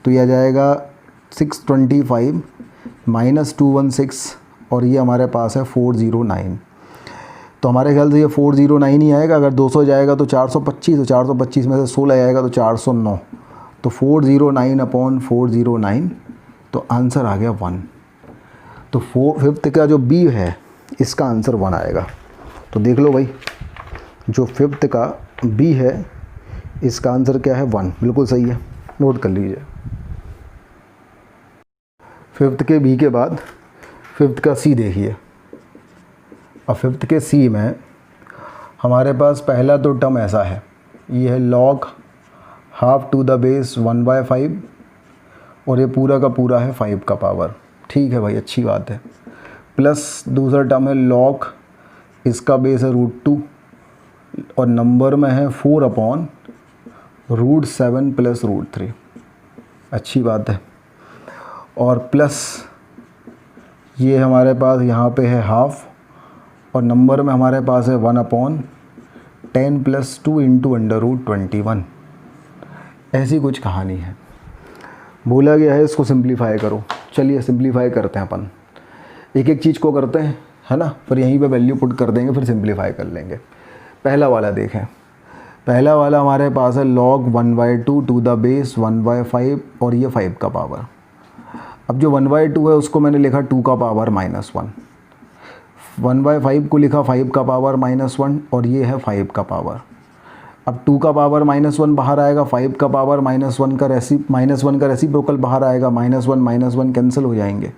तो ये आ जाएगा 625 माइनस 216, और ये हमारे पास है 409। तो हमारे ख्याल से ये 409 ही आएगा। अगर 200 जाएगा तो 425, तो 425 में से 16 आएगा तो 409, तो 409 अपॉन 409, तो आंसर आ गया 1। तो 5th का जो बी है इसका आंसर 1 आएगा। तो देख लो भाई, जो 5th का बी है इसका आंसर क्या है, 1, बिल्कुल सही है, नोट कर लीजिए। 5th के बी के बाद 5th का सी देखिए। अब 5th के सी में हमारे पास पहला तो टर्म ऐसा है, ये है log ½ टू द बेस 1/5, और ये पूरा का पूरा है 5 का पावर, ठीक है भाई, अच्छी बात है। प्लस दूसरा टर्म है log, इसका बेस है √2, और नंबर में है 4/√7 प्लस √3, अच्छी बात है। और प्लस ये हमारे पास यहाँ पे है ½ और नंबर में हमारे पास है 1/10 प्लस 2 × √21। ऐसी कुछ कहानी है। बोला गया है इसको सिंप्लीफाई करो। चलिए सिंप्लीफाई करते हैं अपन, एक एक चीज़ को करते हैं, है ना, फिर यहीं पे वैल्यू पुट कर देंगे, फिर सिंप्लीफाई कर लेंगे। पहला वाला देखें, पहला वाला हमारे पास है log 1/2 टू द बेस 1/5, और ये 5 का पावर। अब जो 1/2 है उसको मैंने लिखा 2 का पावर -1, 1/5 को लिखा 5 का पावर -1, और ये है 5 का पावर। अब 2 का पावर -1 बाहर आएगा, 5 का पावर -1 का रेसिप्रोकल बाहर आएगा, -1 कैंसिल हो जाएंगे,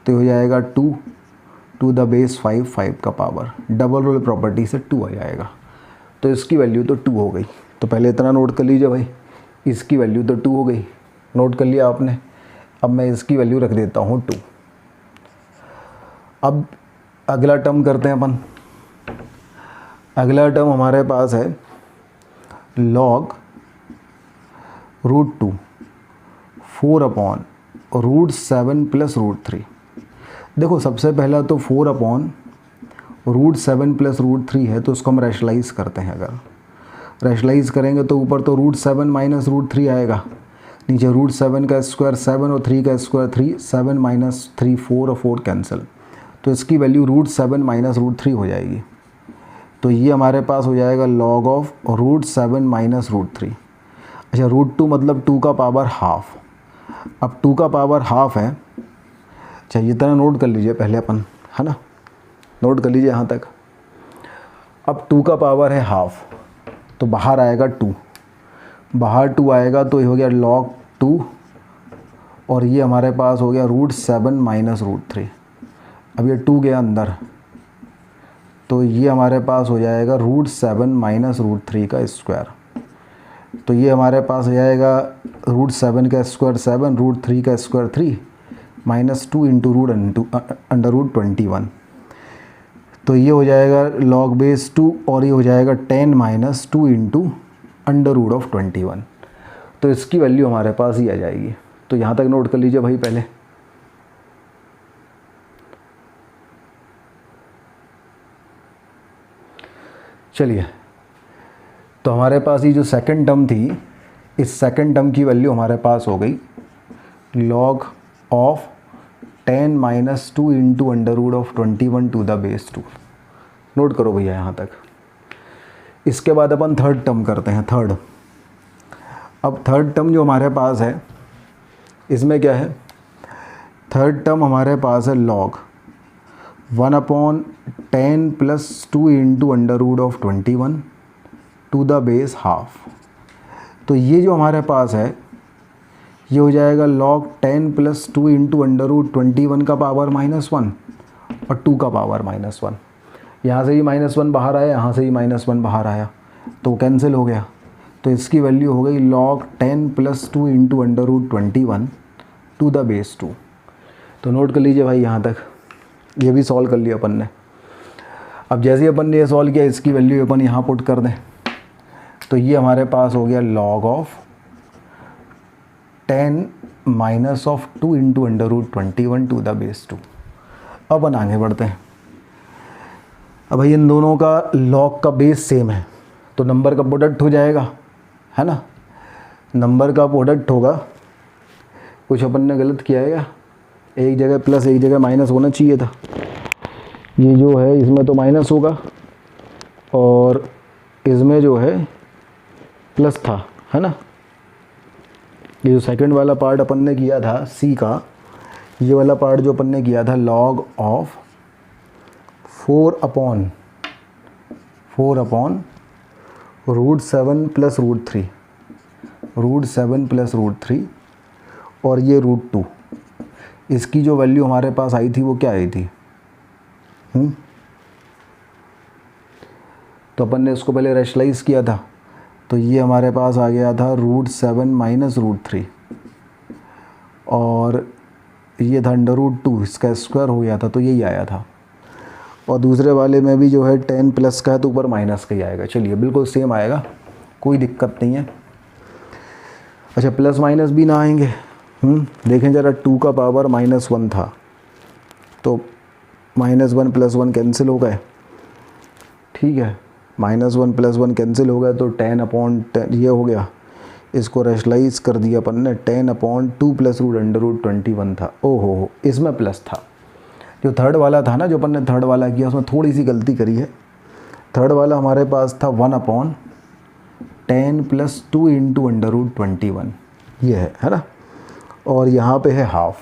तो हो जाएगा 2 टू द बेस 5, 5 का पावर, डबल रोल प्रॉपर्टी से 2 आ जाएगा। तो इसकी वैल्यू तो 2 हो गई। तो पहले इतना नोट कर लीजिए भाई, इसकी वैल्यू तो 2 हो गई, नोट कर लिया आपने। अब मैं इसकी वैल्यू रख देता हूँ 2। अब अगला टर्म करते हैं अपन। अगला टर्म हमारे पास है log √2 4/√7 प्लस √3। देखो सबसे पहला तो 4/√7 प्लस √3 है, तो उसको हम रैशनलाइज़ करते हैं। अगर रैशनलाइज़ करेंगे तो ऊपर तो √7 माइनस √3 आएगा, नीचे √7 का स्क्वायर 7 और 3 का स्क्वायर 3, 7 माइनस 3 4 और 4 कैंसिल, तो इसकी वैल्यू √7 माइनस √3 हो जाएगी। तो ये हमारे पास हो जाएगा log ऑफ √7 माइनस √3। अच्छा √2 मतलब 2 का पावर ½ अब 2 का पावर ½ है। अच्छा ये तरह नोट कर लीजिए पहले अपन, है ना, नोट कर लीजिए यहाँ तक। अब 2 का पावर है ½ तो बाहर आएगा 2, बाहर 2 आएगा तो ये हो गया log 2, और ये हमारे पास हो गया √7 माइनस √3। अब ये 2 गया अंदर तो ये हमारे पास हो जाएगा √7 माइनस √3 का स्क्वायर। तो ये हमारे पास हो जाएगा √7 का स्क्वायर 7, √3 का स्क्वायर 3, -2 इंटू √21। तो ये हो जाएगा log बेस 2 और ये हो जाएगा 10 माइनस 2 इंटू √21। तो इसकी वैल्यू हमारे पास ही आ जाएगी। तो यहाँ तक नोट कर लीजिए भाई पहले। चलिए, तो हमारे पास ये जो सेकंड टर्म थी, इस सेकंड टर्म की वैल्यू हमारे पास हो गई log of 10 minus 2 into √21 to the base 2। Note करो भैया यहाँ तक। इसके बाद अपन थर्ड टर्म करते हैं। अब थर्ड टर्म जो हमारे पास है, इसमें क्या है, थर्ड टर्म हमारे पास है log 1/10 plus 2 into √21 to the base half. तो ये जो हमारे पास है ये हो जाएगा log 10 प्लस 2 इंटू √21 का पावर -1 और 2 का पावर -1। यहाँ से ही -1 बाहर आया, यहाँ से ही -1 बाहर आया, तो कैंसिल हो गया। तो इसकी वैल्यू हो गई log 10 plus 2 into √21 to the base 2। तो नोट कर लीजिए भाई यहाँ तक। ये भी सॉल्व कर लिया अपन ने। अब जैसे ही अपन ने ये सॉल्व किया, इसकी वैल्यू अपन यहाँ पुट कर दें, तो ये हमारे पास हो गया log of 10 minus of 2 into √21 to the base 2। अब अपन आगे बढ़ते हैं। अब भाई इन दोनों का log का बेस सेम है, तो नंबर का प्रोडक्ट हो जाएगा, है ना। नंबर का प्रोडक्ट होगा। कुछ अपन ने गलत किया है क्या? एक जगह प्लस एक जगह माइनस होना चाहिए था। ये जो है इसमें तो माइनस होगा और इसमें जो है प्लस था, है ना। ये जो सेकंड वाला पार्ट अपन ने किया था सी का, ये वाला पार्ट जो अपन ने किया था log ऑफ 4/4 √7 प्लस √3, √7 प्लस √3 और ये √2। इसकी जो वैल्यू हमारे पास आई थी वो क्या आई थी? तो अपन ने इसको पहले रैशनलाइज किया था, तो ये हमारे पास आ गया था √7 माइनस √3 और ये था √2, इसका स्क्वायर हो गया था, तो यही आया था। और दूसरे वाले में भी जो है 10 प्लस का है तो ऊपर माइनस का ही आएगा। चलिए बिल्कुल सेम आएगा, कोई दिक्कत नहीं है। अच्छा, प्लस माइनस भी ना आएंगे। देखें ज़रा, 2 का पावर -1 था, तो -1 प्लस 1 कैंसिल हो गए, ठीक है। -1 प्लस 1 कैंसिल हो गया, तो 10/10 ये हो गया। इसको रैशनलाइज कर दिया अपन ने, 10/2 प्लस √21 था। ओहो, इसमें प्लस था। जो थर्ड वाला था ना, जो अपन ने थर्ड वाला किया, उसमें थोड़ी सी गलती करी है। थर्ड वाला हमारे पास था 1/10 प्लस 2 इंटू √21, ये है ना। और यहाँ पे है हाफ,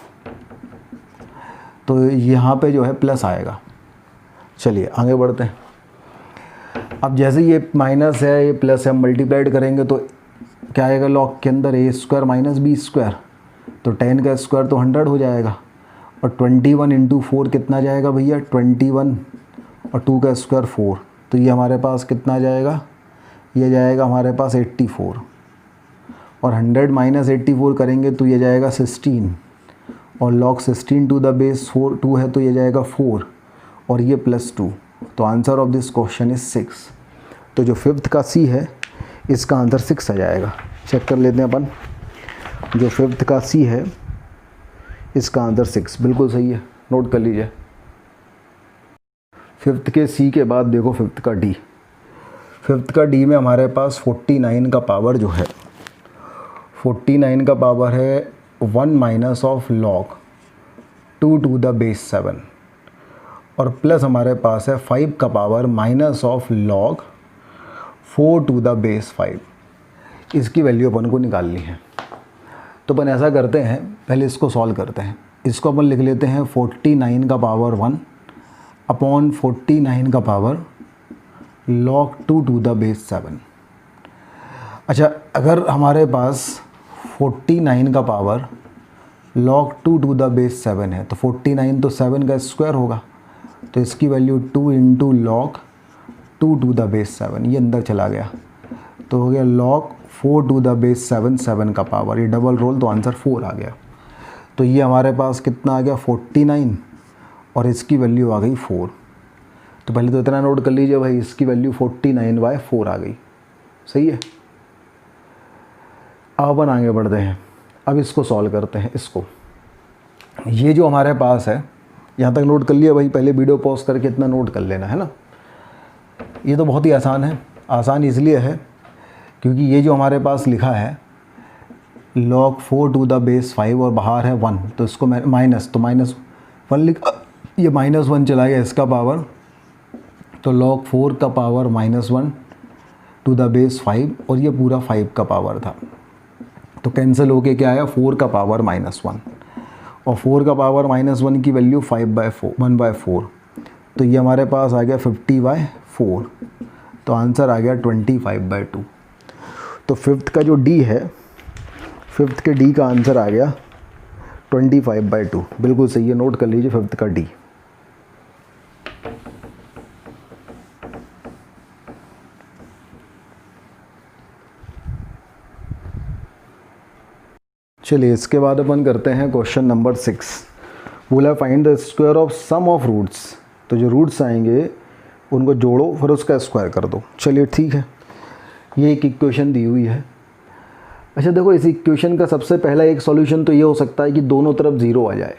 तो यहाँ पे जो है प्लस आएगा। चलिए आगे बढ़ते हैं। अब जैसे ये माइनस है, ये प्लस है, मल्टीप्लाइड करेंगे तो क्या आएगा log के अंदर? a² minus b²। तो 10 का स्क्वायर तो 100 हो जाएगा, और 21 इंटू 4 कितना जाएगा भैया? 21 और 2 का स्क्वायर 4, तो ये हमारे पास कितना जाएगा? ये जाएगा हमारे पास 84। और 100 माइनस 84 करेंगे तो ये जाएगा 16, और log 16 टू द बेस 2 है, तो ये जाएगा 4 और ये +2। तो answer of this question is 6। तो जो फिफ्थ का सी है, इसका आंसर 6 आ जाएगा। चेक कर लेते हैं अपन। जो फिफ्थ का सी है, इसका आंसर 6 बिल्कुल सही है, नोट कर लीजिए। फिफ्थ के सी के बाद देखो फिफ्थ का डी। फिफ्थ का डी में हमारे पास 49 का पावर जो है, 49 का पावर है 1 minus of log 2 to the base 7, और प्लस हमारे पास है 5 का power minus of log 4 to the base 5। इसकी वैल्यू अपन को निकालनी है। तो अपन ऐसा करते हैं, पहले इसको सॉल्व करते हैं। इसको अपन लिख लेते हैं 49 का पावर 1 अपॉन 49 का power log 2 to the base 7। अच्छा, अगर हमारे पास 49 का power log 2 to the base 7 है, तो 49 तो 7 का स्क्वायर होगा, तो इसकी value 2 into log 2 to the base 7, ये अंदर चला गया तो हो गया लॉग 4 टू द बेस 7, 7 का पावर, ये डबल रोल तो आंसर 4 आ गया। तो ये हमारे पास कितना आ गया 49 और इसकी वैल्यू आ गई 4। तो पहले तो इतना नोट कर लीजिए भाई, इसकी वैल्यू 49/4 आ गई। सही है। अब अपन आगे बढ़ते हैं, अब इसको सॉल्व करते हैं। इसको ये जो हमारे पास है यहाँ तक नोट कर लिया भाई, पहले वीडियो पॉज करके इतना नोट कर लेना है ना। ये तो बहुत ही आसान है, आसान इसलिए है क्योंकि ये जो हमारे पास लिखा है log 4 टू द बेस 5 और बाहर है 1, तो इसको माइनस, तो -1 लिखा, ये -1 चला गया इसका पावर, तो log 4 का पावर -1 टू द बेस 5 और ये पूरा 5 का पावर था, तो कैंसिल होके क्या आया 4 का पावर -1 और 4 का पावर -1 की वैल्यू 1/4, तो ये हमारे पास आ गया 50/4, तो आंसर आ गया 25/2। तो फिफ्थ का जो डी है, फिफ्थ के डी का आंसर आ गया 25/2, बिल्कुल सही है, नोट कर लीजिए फिफ्थ का डी। चलिए इसके बाद अपन करते हैं क्वेश्चन नंबर 6। बोला find the square of sum of roots, तो जो रूट्स आएंगे उनको जोड़ो फिर उसका स्क्वायर कर दो। चलिए ठीक है, ये एक इक्वेशन दी हुई है। अच्छा देखो, इस इक्वेशन का सबसे पहला एक सॉल्यूशन तो ये हो सकता है कि दोनों तरफ ज़ीरो आ जाए।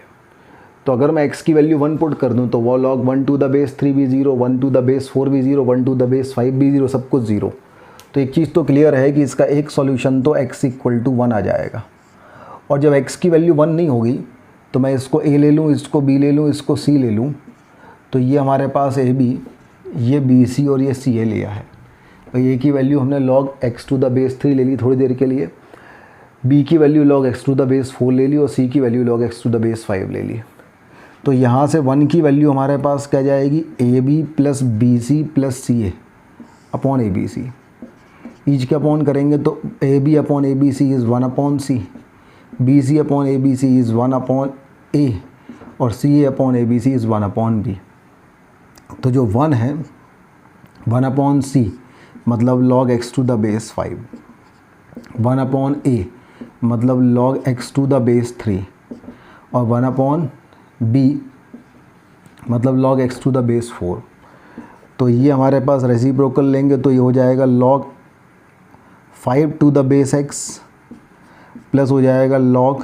तो अगर मैं x की वैल्यू 1 पुट कर दूं तो वो log 1 टू द बेस 3 भी 0, 1 टू द बेस 4 भी 0, 1 टू द बेस 5 भी 0, सब कुछ 0। तो एक चीज़ तो क्लियर है कि इसका एक सॉल्यूशन तो x = 1 आ जाएगा। और जब x की वैल्यू 1 नहीं होगी तो मैं इसको a ले लूँ, इसको b ले लूँ, इसको c ले लूँ, तो ये हमारे पास ab, ये bc और ये ca लिया है। भाई a की वैल्यू हमने log x to the base 3 ले ली थोड़ी देर के लिए, b की value log x to the base 4 ले ली और c की value log x to the base 5 ले ली। तो यहाँ से 1 की वैल्यू हमारे पास क्या जाएगी, ab plus bc plus ca upon abc। Each के अपॉन करेंगे तो ab upon abc is 1 upon c, bc upon abc is 1 upon a और ca upon abc is 1 upon b। तो जो 1 है 1 अपॉन c मतलब log x to the base 5, 1 upon a मतलब log x to the base 3 और 1 upon b मतलब log x to the base 4। तो ये हमारे पास रेसिप्रोकल लेंगे तो ये हो जाएगा log 5 to the base x plus हो जाएगा log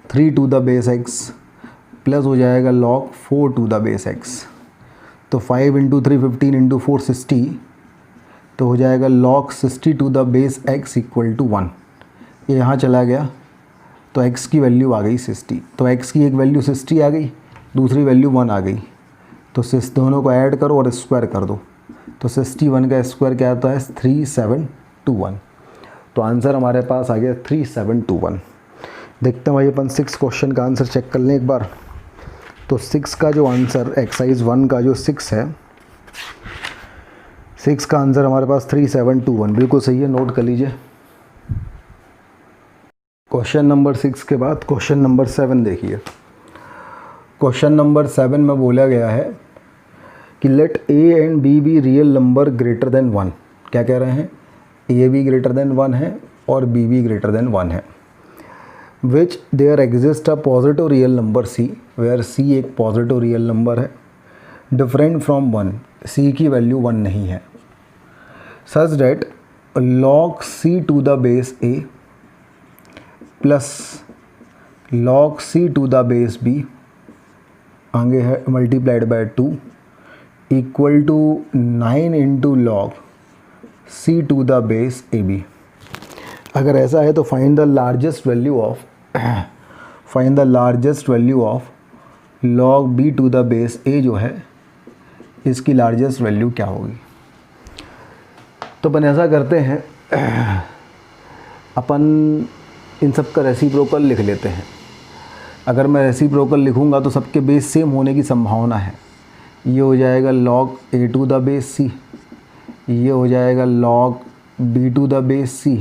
3 to the base x plus हो जाएगा log 4 to the base x। तो 5 इंटू 3 15 इंटू 4 60, तो हो जाएगा log 60 to the base x = 1। ये यहाँ चला गया तो x की वैल्यू आ गई 60। तो x की एक वैल्यू 60 आ गई, दूसरी वैल्यू 1 आ गई, तो दोनों को ऐड करो और स्क्वायर कर दो। तो 61 का स्क्वायर क्या आता है 3721। तो आंसर हमारे पास आ गया 3721। देखते हैं भाई अपन 6 क्वेश्चन का आंसर चेक कर लें एक बार। तो 6 का जो आंसर एक्सरसाइज 1 का जो 6 है, 6 का आंसर हमारे पास 3721, बिल्कुल सही है, नोट कर लीजिए। क्वेश्चन नंबर 6 के बाद क्वेश्चन नंबर 7 देखिए। क्वेश्चन नंबर 7 में बोला गया है कि let a and b be real number greater than 1। क्या कह रहे हैं, a भी ग्रेटर देन 1 है और b भी ग्रेटर देन 1 है। Which there exist a positive real number c, where c एक पॉजिटिव रियल नंबर है, डिफरेंट फ्रॉम 1, c की वैल्यू 1 नहीं है, such that log c to the base a plus log c to the base b आगे है multiplied by 2 equal to 9 into log c to the base ab। अगर ऐसा है तो find the largest value of log b to the base a जो है, इसकी largest value क्या होगी। तो अपन ऐसा करते हैं, अपन इन सब का रेसिप्रोकल लिख लेते हैं। अगर मैं रेसिप्रोकल लिखूंगा तो सबके बेस सेम होने की संभावना है। ये हो जाएगा log a to the base c, ये हो जाएगा log b to the base c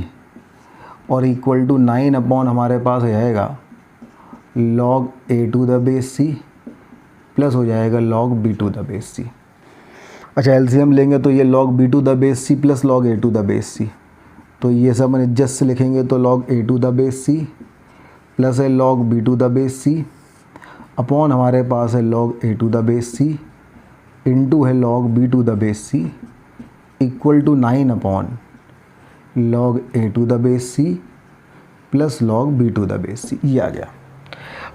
और इक्वल टू 9 अपॉन हमारे पास हो जाएगा log a to the base c plus हो जाएगा log b to the base c। अच्छा एलसीएम लेंगे तो ये log b to the base c plus log a to the base c, तो ये सब हम एडजस्ट से लिखेंगे तो log a to the base c plus है log b to the base c upon हमारे पास है log a to the base c into है log b to the base c equal to 9 upon log a to the base c plus log b to the base c, ये आ गया।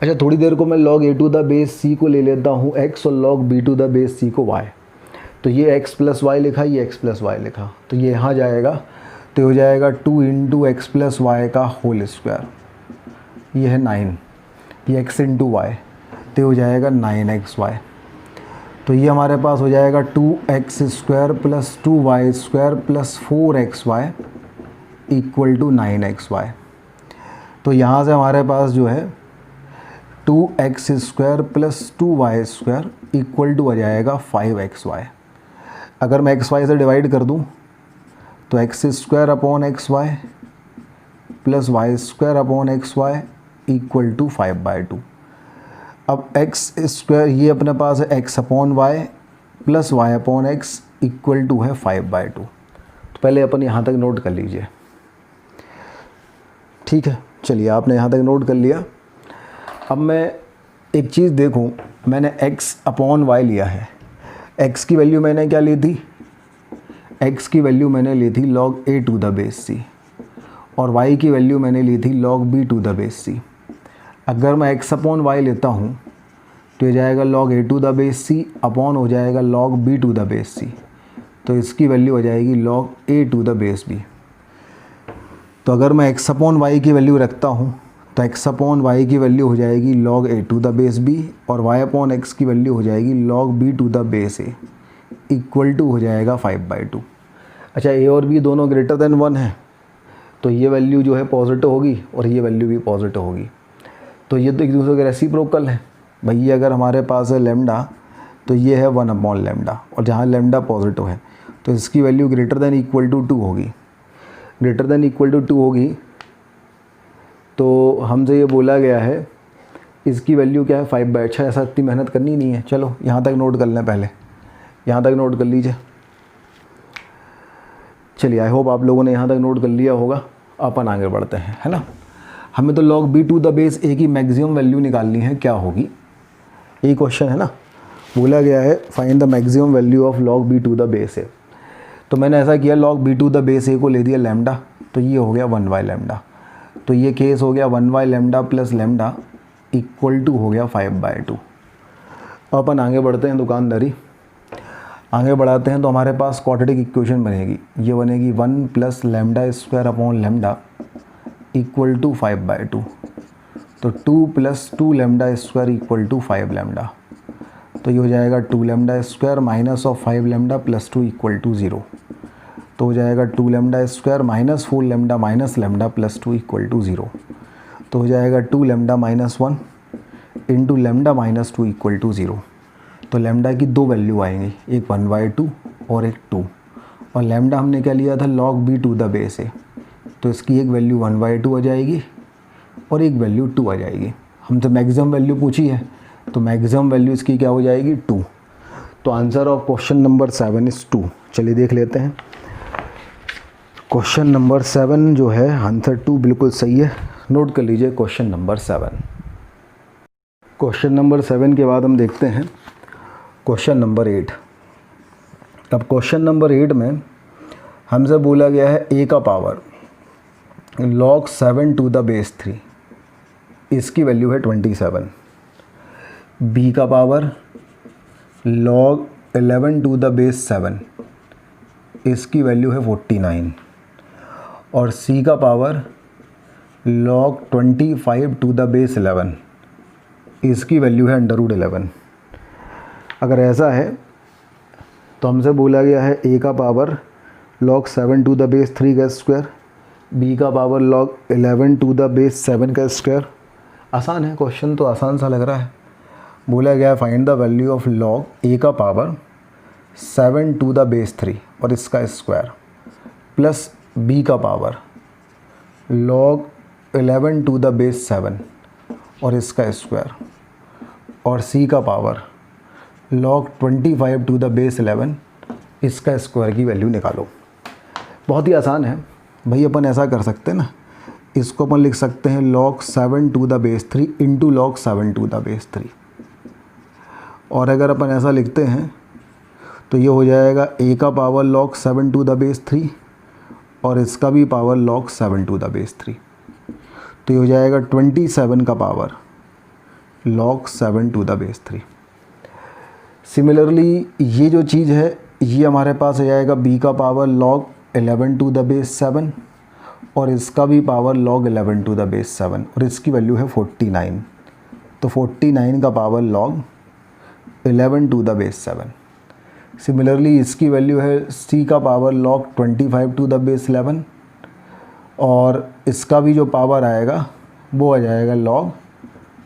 अच्छा थोड़ी देर को मैं log a to the base c को ले लेता हूँ x और log b to the base c को y, तो ये x प्लस वाई लिखा, ये x प्लस वाई लिखा, तो ये यहाँ जाएगा तो हो जाएगा 2 इंटू एक्स प्लस वाई का होल स्क्वायर, ये है 9, ये x इंटू वाई तो हो जाएगा 9xy, तो ये हमारे पास हो जाएगा 2x square plus 2y square plus 4xy equal to 9xy। तो यहाँ से हमारे पास जो है 2x square plus 2y square equal to आ जाएगा 5xy। अगर मैं xy से डिवाइड कर दूँ तो x square upon x y plus y square upon x y equal to 5/2। अब एक्स स्क्वायर ये अपने पास है x upon y plus y upon x equal to है 5/2। तो पहले अपन यहाँ तक नोट कर लीजिए, ठीक है। चलिए आपने यहाँ तक नोट कर लिया। अब मैं एक चीज़ देखूँ, मैंने x अपॉन वाई लिया है, x की वैल्यू मैंने क्या ली थी, x की वैल्यू मैंने ली थी log a to the base c और y की वैल्यू मैंने ली थी log b to the base c। अगर मैं x अपॉन वाई लेता हूँ तो ये जाएगा log a to the base c upon हो जाएगा log b to the base c, तो इसकी वैल्यू हो जाएगी log a to the base b। तो अगर मैं x अपॉन वाई की वैल्यू रखता हूँ तो x अपॉन वाई की वैल्यू हो जाएगी log a to the base b और y अपॉन x की वैल्यू हो जाएगी log b to the base a equal to हो जाएगा 5/2। अच्छा a और b दोनों ग्रेटर देन 1 है, तो ये वैल्यू जो है पॉजिटिव होगी और ये वैल्यू भी पॉजिटिव होगी, तो ये तो एक दूसरे के रेसिप्रोकल है। भाई ये अगर हमारे पास है लैम्डा तो ये है 1 अपॉन लैम्डा, और जहाँ लैम्डा पॉजिटिव है तो इसकी value greater than equal to 2 होगी। ग्रेटर देन इक्वल टू 2 होगी तो हमसे ये बोला गया है इसकी वैल्यू क्या है 5/। अच्छा ऐसा इतनी मेहनत करनी नहीं है, चलो यहाँ तक नोट कर लें, पहले यहाँ तक नोट कर लीजिए। चलिए आई होप आप लोगों ने यहाँ तक नोट कर लिया होगा। अपन आगे बढ़ते हैं, है ना। हमें तो log b to the base a की मैक्सिमम वैल्यू निकालनी है, क्या होगी, यही क्वेश्चन है ना। बोला गया है find the maximum value of log b to the base a। तो मैंने ऐसा किया log b to the base a को ले दिया लैम्डा, तो ये हो गया 1 लैम्डा, तो ये केस हो गया 1 lambda plus lambda equal to हो गया 5/2। अपन आगे बढ़ते हैं, दुकानदारी आगे बढ़ाते हैं। तो हमारे पास क्वाड्रेटिक इक्वेशन बनेगी, ये बनेगी 1 plus lambda square upon lambda equal to 5/2। तो 2 plus 2 lambda square equal to 5 lambda, तो ये हो जाएगा 2 lambda square minus of 5 lambda plus 2 equal to 0। तो हो जाएगा 2 lambda square minus 4 lambda minus lambda plus 2 equal to 0। तो हो जाएगा 2 lambda minus 1 into lambda minus 2 equal to 0। तो लैम्डा की दो वैल्यू आएंगी, एक 1/2 और एक 2, और लैम्डा हमने क्या लिया था log b to the base a, तो इसकी एक वैल्यू 1/2 आ जाएगी और एक वैल्यू 2 आ जाएगी। हमसे मैक्सिमम वैल्यू पूछी है तो मैक्सिमम वैल्यू इसकी क्या हो जाएगी 2। तो answer of question number 7 is 2। चलिए देख लेते हैं क्वेश्चन नंबर 7 जो है आंसर 2 बिल्कुल सही है। नोट कर लीजिए क्वेश्चन नंबर 7। क्वेश्चन नंबर 7 के बाद हम देखते हैं क्वेश्चन नंबर 8। अब क्वेश्चन नंबर 8 में हमसे बोला गया है a का power log 7 to the base 3, इसकी वैल्यू है 27। b का power log 11 to the base 7, इसकी वैल्यू है 49। और c का power log 25 to the base 11, इसकी वैल्यू है √11। अगर ऐसा है तो हमसे बोला गया है a का power log 7 to the base 3 का स्क्वायर, b का power log 11 to the base 7 का स्क्वायर। आसान है क्वेश्चन, तो आसान सा लग रहा है। बोला गया है find the value of log a का पावर 7 टू द बेस 3 और इसका स्क्वायर, प्लस b का power log 11 to the base 7 और इसका स्क्वायर, और c का power log 25 to the base 11 इसका स्क्वायर की वैल्यू निकालो। बहुत ही आसान है भाई, अपन ऐसा कर सकते हैं ना, इसको अपन लिख सकते हैं log 7 to the base 3 into log 7 to the base 3। और अगर अपन ऐसा लिखते हैं तो ये हो जाएगा a का power log 7 to the base 3 और इसका भी power log 7 to the base 3। तो ये हो जाएगा 27 का power log 7 to the base 3। Similarly ये जो चीज़ है ये हमारे पास आ जाएगा b का power log 11 to the base 7 और इसका भी power log 11 to the base 7 और इसकी वैल्यू है 49। तो 49 का power log 11 to the base 7। Similarly इसकी वैल्यू है c का power log 25 to the base 11 और इसका भी जो पावर आएगा वो आ जाएगा log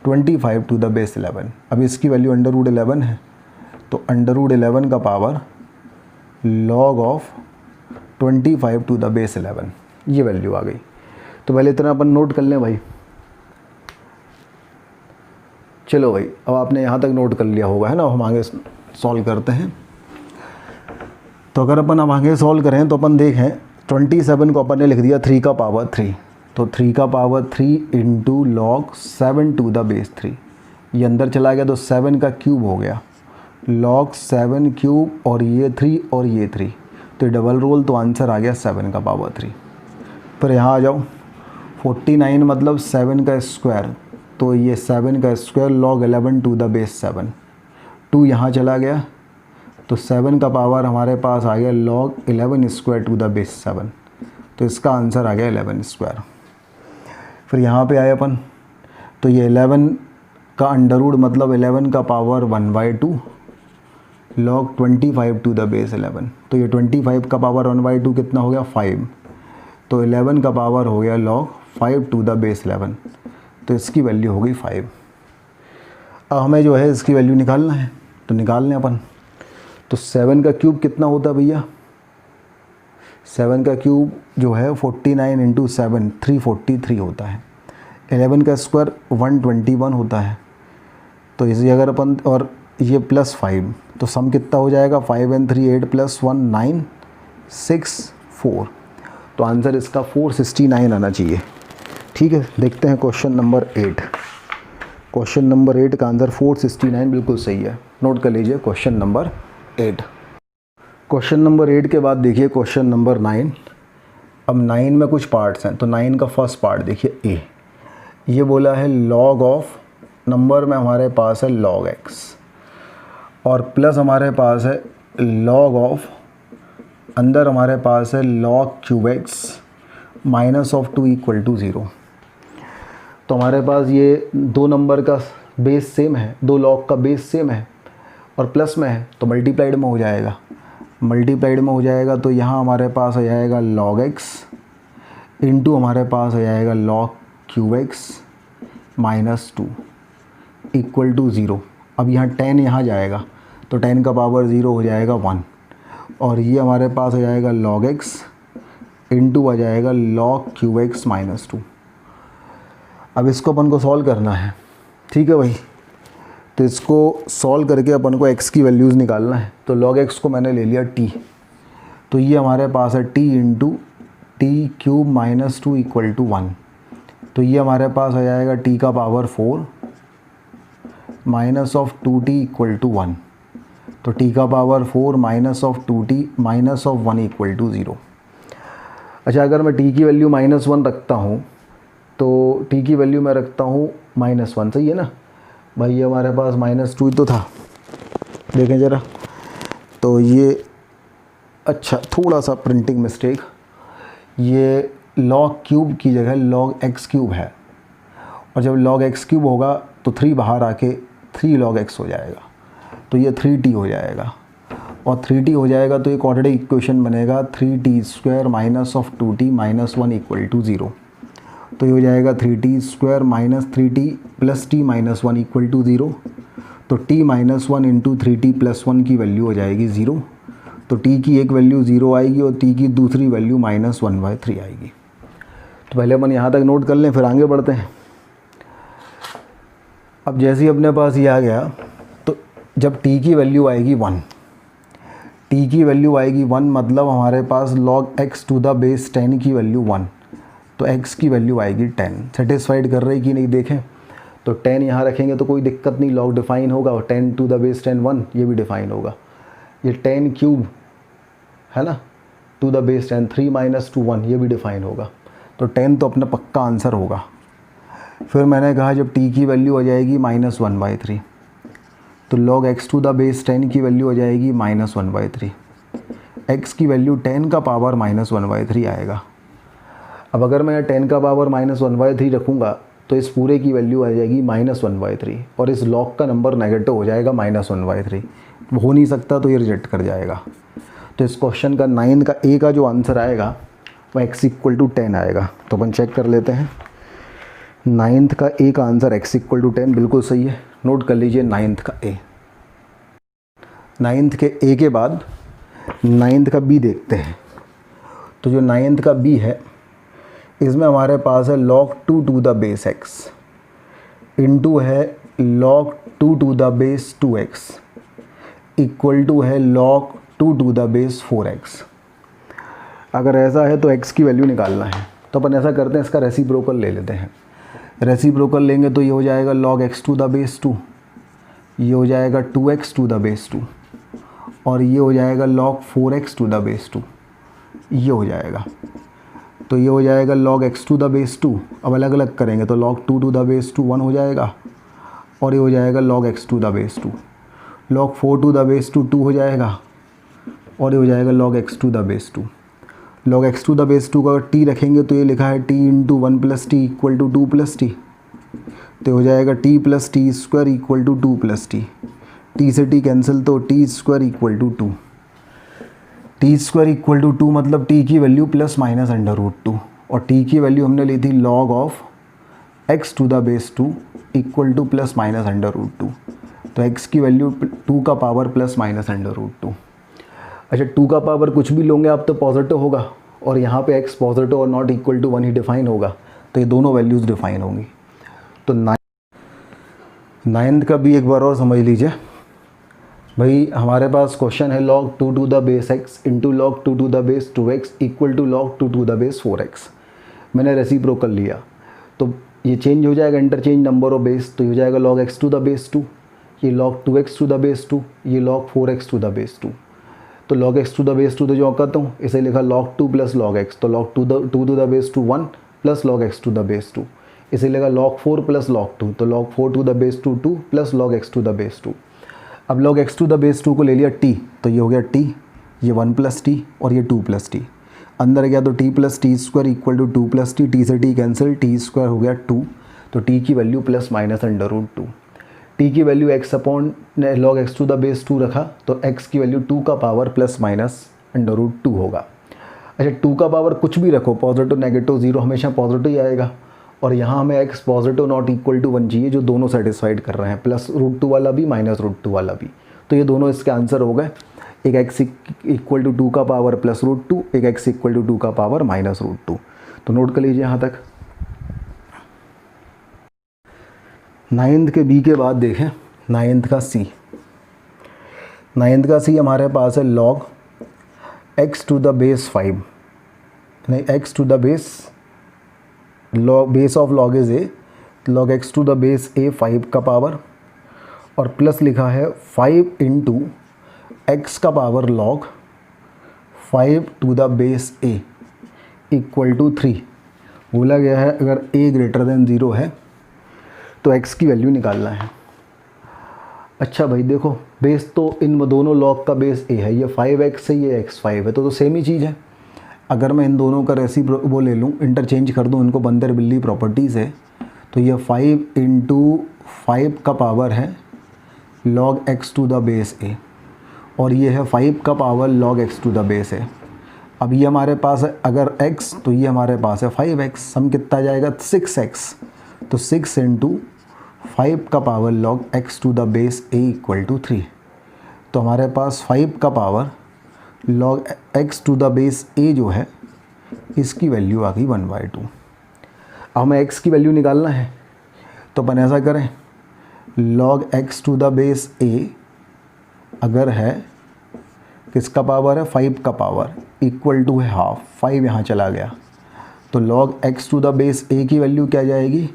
25 टू द बेस 11। अब इसकी वैल्यू √11 है तो √11 का power log of 25 to the base 11, ये वैल्यू आ गई। तो पहले इतना अपन नोट कर लें भाई। चलो भाई, अब आपने यहाँ तक नोट कर लिया होगा है ना, हम आगे सॉल्व करते हैं। तो अगर अपन अब आगे सॉल्व करें तो अपन देखें 27 को अपन ने लिख दिया 3 का पावर 3, तो 3 का power 3 into log 7 to the base 3, ये अंदर चला गया तो 7 का क्यूब हो गया log 7 क्यूब और ये 3 और ये 3, तो डबल रोल तो आंसर आ गया 7 का पावर 3। फिर यहाँ आ जाओ 49 मतलब 7 का स्क्वायर, तो ये 7 का square log 11 to the base 7, 2 यहाँ चला गया तो 7 का पावर हमारे पास आ गया log 11 square to the base 7, तो इसका आंसर आ गया 11 स्क्वायर। फिर यहाँ पे आए अपन तो ये 11 का अंडर मतलब 11 का power 1/2 log 25 to the base 11, तो ये 25 का पावर 1/2 कितना हो गया 5, तो 11 का पावर हो गया log 5 टू द बेस 11, तो इसकी वैल्यू हो गई 5। अब हमें जो है इसकी वैल्यू निकालना है, तो निकाल लें अपन। तो 7 का क्यूब कितना होता है भैया, 7 का क्यूब जो है 49 इंटू 7 343 होता है। 11 का स्क्वायर 121 होता है, तो इसी अगर अपन और ये प्लस 5 तो सम कितना हो जाएगा 5 and 3 8 + 1 9 6 4, तो आंसर इसका 469 आना चाहिए। ठीक है, देखते हैं क्वेश्चन नंबर 8। क्वेश्चन नंबर 8 का आंसर 469 बिल्कुल सही है। नोट कर लीजिए क्वेश्चन नंबर 8। क्वेश्चन नंबर 8 के बाद देखिए क्वेश्चन नंबर 9। अब 9 में कुछ पार्ट्स हैं, तो 9 का फर्स्ट पार्ट देखिए ए, ये बोला है log ऑफ नंबर में हमारे पास है log x और प्लस हमारे पास है log ऑफ अंदर हमारे पास है log cube x minus of 2 = 0। तो हमारे पास ये दो नंबर का बेस सेम है, दो log का बेस सेम है और प्लस में है तो मल्टीप्लाइड में हो जाएगा, मल्टीप्लाइड में हो जाएगा तो यहाँ हमारे पास आ जाएगा log x इंटू हमारे पास आ जाएगा log क्यूब x माइनस 2 = 0। अब यहाँ 10 यहाँ जाएगा तो 10 का पावर 0 हो जाएगा 1 और ये हमारे पास आ जाएगा log x इंटू आ जाएगा log क्यूब x माइनस 2। अब इसको अपन को सॉल्व करना है, ठीक है भाई। तो इसको सॉल्व करके अपन को x की वैल्यूज़ निकालना है। तो log x को मैंने ले लिया t, तो ये हमारे पास है t into T cube minus 2 = 1, तो ये हमारे पास आ जाएगा t का पावर 4 माइनस ऑफ 2t = 1, तो t का power 4 minus of 2t minus of 1 = 0। अच्छा, अगर मैं t की वैल्यू -1 रखता हूँ तो t की वैल्यू मैं रखता हूँ -1, सही है ना भाई। ये हमारे पास -2 तो था, देखें ज़रा। तो ये अच्छा थोड़ा सा प्रिंटिंग मिस्टेक, ये log क्यूब की जगह log x क्यूब है और जब log x क्यूब होगा तो 3 बाहर आके 3 log x हो जाएगा, तो ये 3t हो जाएगा और 3t हो जाएगा तो ये क्वाड्रेटिक इक्वेशन बनेगा 3t² minus of 2t minus 1 = 0। तो ये हो जाएगा 3t² minus 3t plus t minus 1 = 0। तो t minus 1 into 3t plus 1 की वैल्यू हो जाएगी 0। तो t की एक वैल्यू 0 आएगी और t की दूसरी वैल्यू -1/3 आएगी। तो पहले अपन यहाँ तक नोट कर लें, फिर आगे बढ़ते हैं। अब जैसे ही अपने पास ये आ गया तो जब t की वैल्यू आएगी 1, t की वैल्यू आएगी 1 मतलब हमारे पास log x to the base 10 की वैल्यू 1, तो x की वैल्यू आएगी 10। सेटिस्फाइड कर रही कि नहीं देखें, तो 10 यहाँ रखेंगे तो कोई दिक्कत नहीं, log डिफाइन होगा, और 10 टू द बेस 10 1 ये भी डिफाइन होगा। ये 10 क्यूब है ना, टू द बेस 10 3 माइनस 2 1 ये भी डिफाइन होगा। तो 10 तो अपना पक्का आंसर होगा। फिर मैंने कहा जब t की वैल्यू आ जाएगी -1/3, तो log x to the base 10 की वैल्यू आ जाएगी -1/3, x की वैल्यू 10 का पावर -1/3 आएगा। अब अगर मैं 10 का पावर -1/3 रखूँगा तो इस पूरे की वैल्यू आ जाएगी -1/3, और इस log का नंबर नेगेटिव हो जाएगा -1/3, हो नहीं सकता, तो ये रिजेक्ट कर जाएगा। तो इस क्वेश्चन का 9 का ए का जो आंसर आएगा वो x = 10 आएगा। तो अपन चेक कर लेते हैं। 9 का ए का आंसर x = 10 बिल्कुल सही है। नोट कर लीजिए 9 का ए। 9 के ए के बाद 9 का बी देखते हैं। तो जो 9 का बी है इसमें हमारे पास है log 2 to the base x into है log 2 to the base 2x equal to है log 2 to the base 4x। अगर ऐसा है तो x की वैल्यू निकालना है, तो अपन ऐसा करते हैं, इसका रेसिप्रोकल ले लेते हैं। रेसिप्रोकल लेंगे तो ये हो जाएगा log x to the base 2, ये हो जाएगा 2x टू द बेस 2, और ये हो जाएगा log 4x to the base 2, ये हो जाएगा। तो ये हो जाएगा log x to the base 2, अब अलग अलग करेंगे तो log 2 टू द बेस 2 1 हो जाएगा, और ये हो जाएगा log x to the base 2, log 4 to the base 2 2 हो जाएगा, और ये हो जाएगा log x to the base 2। log x to the base 2 का t रखेंगे तो ये लिखा है t into 1 plus t equal to 2 plus t, तो हो जाएगा t plus t square equal to 2 plus t, t से t कैंसिल तो t square equal to 2, t square equal to 2 मतलब t की वैल्यू प्लस माइनस √2, और t की value हमने ली थी log of x to the base 2 equal to plus minus √2, तो x की वैल्यू 2 का पावर प्लस माइनस √2। अच्छा 2 का पावर कुछ भी लोगे आप तो पॉजिटिव होगा, और यहाँ पे x पॉजिटिव और नॉट इक्वल टू 1 ही डिफाइन होगा, तो ये दोनों वैल्यूज़ डिफाइन होंगी। तो 9 का भी एक बार और समझ लीजिए भाई, हमारे पास क्वेश्चन है log 2 to the base x into log 2 to the base 2x equal to log 2 to the base 4x। मैंने रेसिप्रोकल लिया तो ये चेंज हो जाएगा, इंटरचेंज नंबर ऑफ बेस, तो ये हो जाएगा log x to the base 2, ये log 2x to the base 2, ये log 4x to the base 2। तो log x to the base 2 तो जो करता हूँ इसे लिखा log 2 प्लस log x, तो log 2 to the base 2 1 plus log x to the base 2, इसे लिखा log 4 प्लस log 2, तो log 4 to the base 2 2 plus log x to the base 2। अब log x to the base 2 को ले लिया t, तो ये हो गया t, ये 1 प्लस टी और ये 2 प्लस टी, अंदर गया तो t plus t square equal to 2 plus t, t से t कैंसिल, t स्क्वायर हो गया 2, तो t की वैल्यू प्लस माइनस √2। t की value x upon log x to the base 2 रखा तो x की वैल्यू 2 का पावर प्लस माइनस √2 होगा। अच्छा 2 का पावर कुछ भी रखो, पॉजिटिव नेगेटिव जीरो हमेशा पॉजिटिव ही आएगा, और यहाँ हमें x positive not equal to 1 चाहिए, जो दोनों सेटिस्फाइड कर रहे हैं, प्लस √2 वाला भी माइनस √2 वाला भी, तो ये दोनों इसके आंसर हो गए। एक x इक्वल टू 2 का पावर प्लस √2, एक x इक्वल टू 2 का पावर माइनस √2। तो नोट कर लीजिए यहाँ तक। 9th के बी के बाद देखें 9th का सी। 9th का सी हमारे पास है log x to the base 5, नहीं x to the base base of log is a, log x to the base a 5 का पावर, और प्लस लिखा है 5 इंटू x का power log 5 to the base a equal to 3। बोला गया है अगर a ग्रेटर देन 0 है तो x की वैल्यू निकालना है। अच्छा भाई देखो, बेस तो इन दोनों लॉग का बेस a है, ये 5x है ये x5 है, तो सेम ही चीज़ है। अगर मैं इन दोनों का वो ले लूँ, इंटरचेंज कर दूँ इनको बंदर बिल्ली प्रॉपर्टीज़ है, तो ये 5 इंटू 5 का पावर है log x to the base a, और ये है 5 का power log x to the base a। अब ये हमारे पास है अगर x, तो ये हमारे पास है 5x, सम कितना जाएगा 6x, तो 6 इंटू 5 का power log x to the base a equal to 3। तो हमारे पास 5 का power log x to the base a जो है इसकी वैल्यू आ गई 1/2। अब हमें x की वैल्यू निकालना है, तो अपन ऐसा करें log x to the base a अगर है किसका पावर है 5 का पावर इक्वल टू है हाफ, 5 यहाँ चला गया तो log x to the base a की वैल्यू क्या जाएगी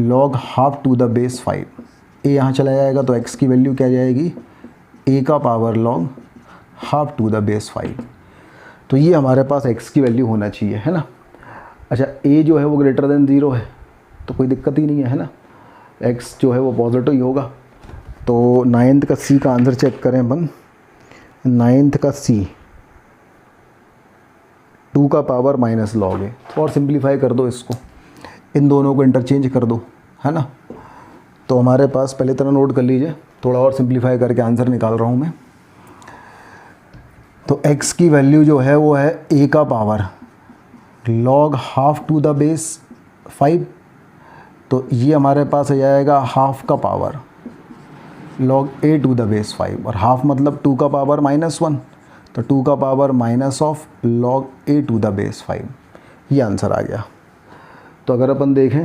log half to the base 5। a यहाँ चला जाएगा तो x की वैल्यू क्या जाएगी a का power log half to the base 5। तो ये हमारे पास x की वैल्यू होना चाहिए, है ना। अच्छा a जो है वो ग्रेटर देन 0 है तो कोई दिक्कत ही नहीं है ना, x जो है वो पॉजिटिव ही होगा। तो 9th का c का आंसर चेक करें अपन। 9th का c 2 का पावर माइनस लॉग है, और सिंप्लीफाई कर दो इसको, इन दोनों को इंटरचेंज कर दो, है ना। तो हमारे पास पहले तरह नोट कर लीजिए, थोड़ा और सिंप्लीफाई करके आंसर निकाल रहा हूँ मैं। तो x की वैल्यू जो है वो है a का power log half to the base 5, तो ये हमारे पास आ जाएगा हाफ का power log a to the base 5, और हाफ मतलब 2 का पावर -1, तो 2 का power minus of log a to the base 5, ये आंसर आ गया। तो अगर अपन देखें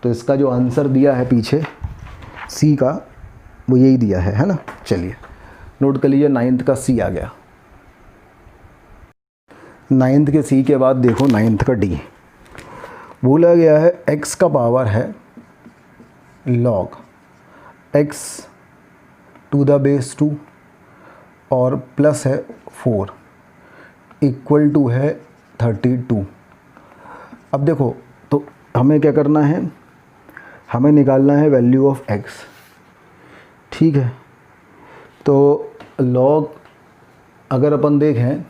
तो इसका जो आंसर दिया है पीछे c का वो यही दिया है ना। चलिए नोट कर लीजिए, 9th का c आ गया। 9th के c के बाद देखो 9th का d बोला गया है x का पावर है log x to the base 2 और प्लस है 4 इक्वल टू है 32। अब देखो तो हमें क्या करना है, हमें निकालना है वैल्यू ऑफ x, ठीक है। तो log अगर अपन देखें,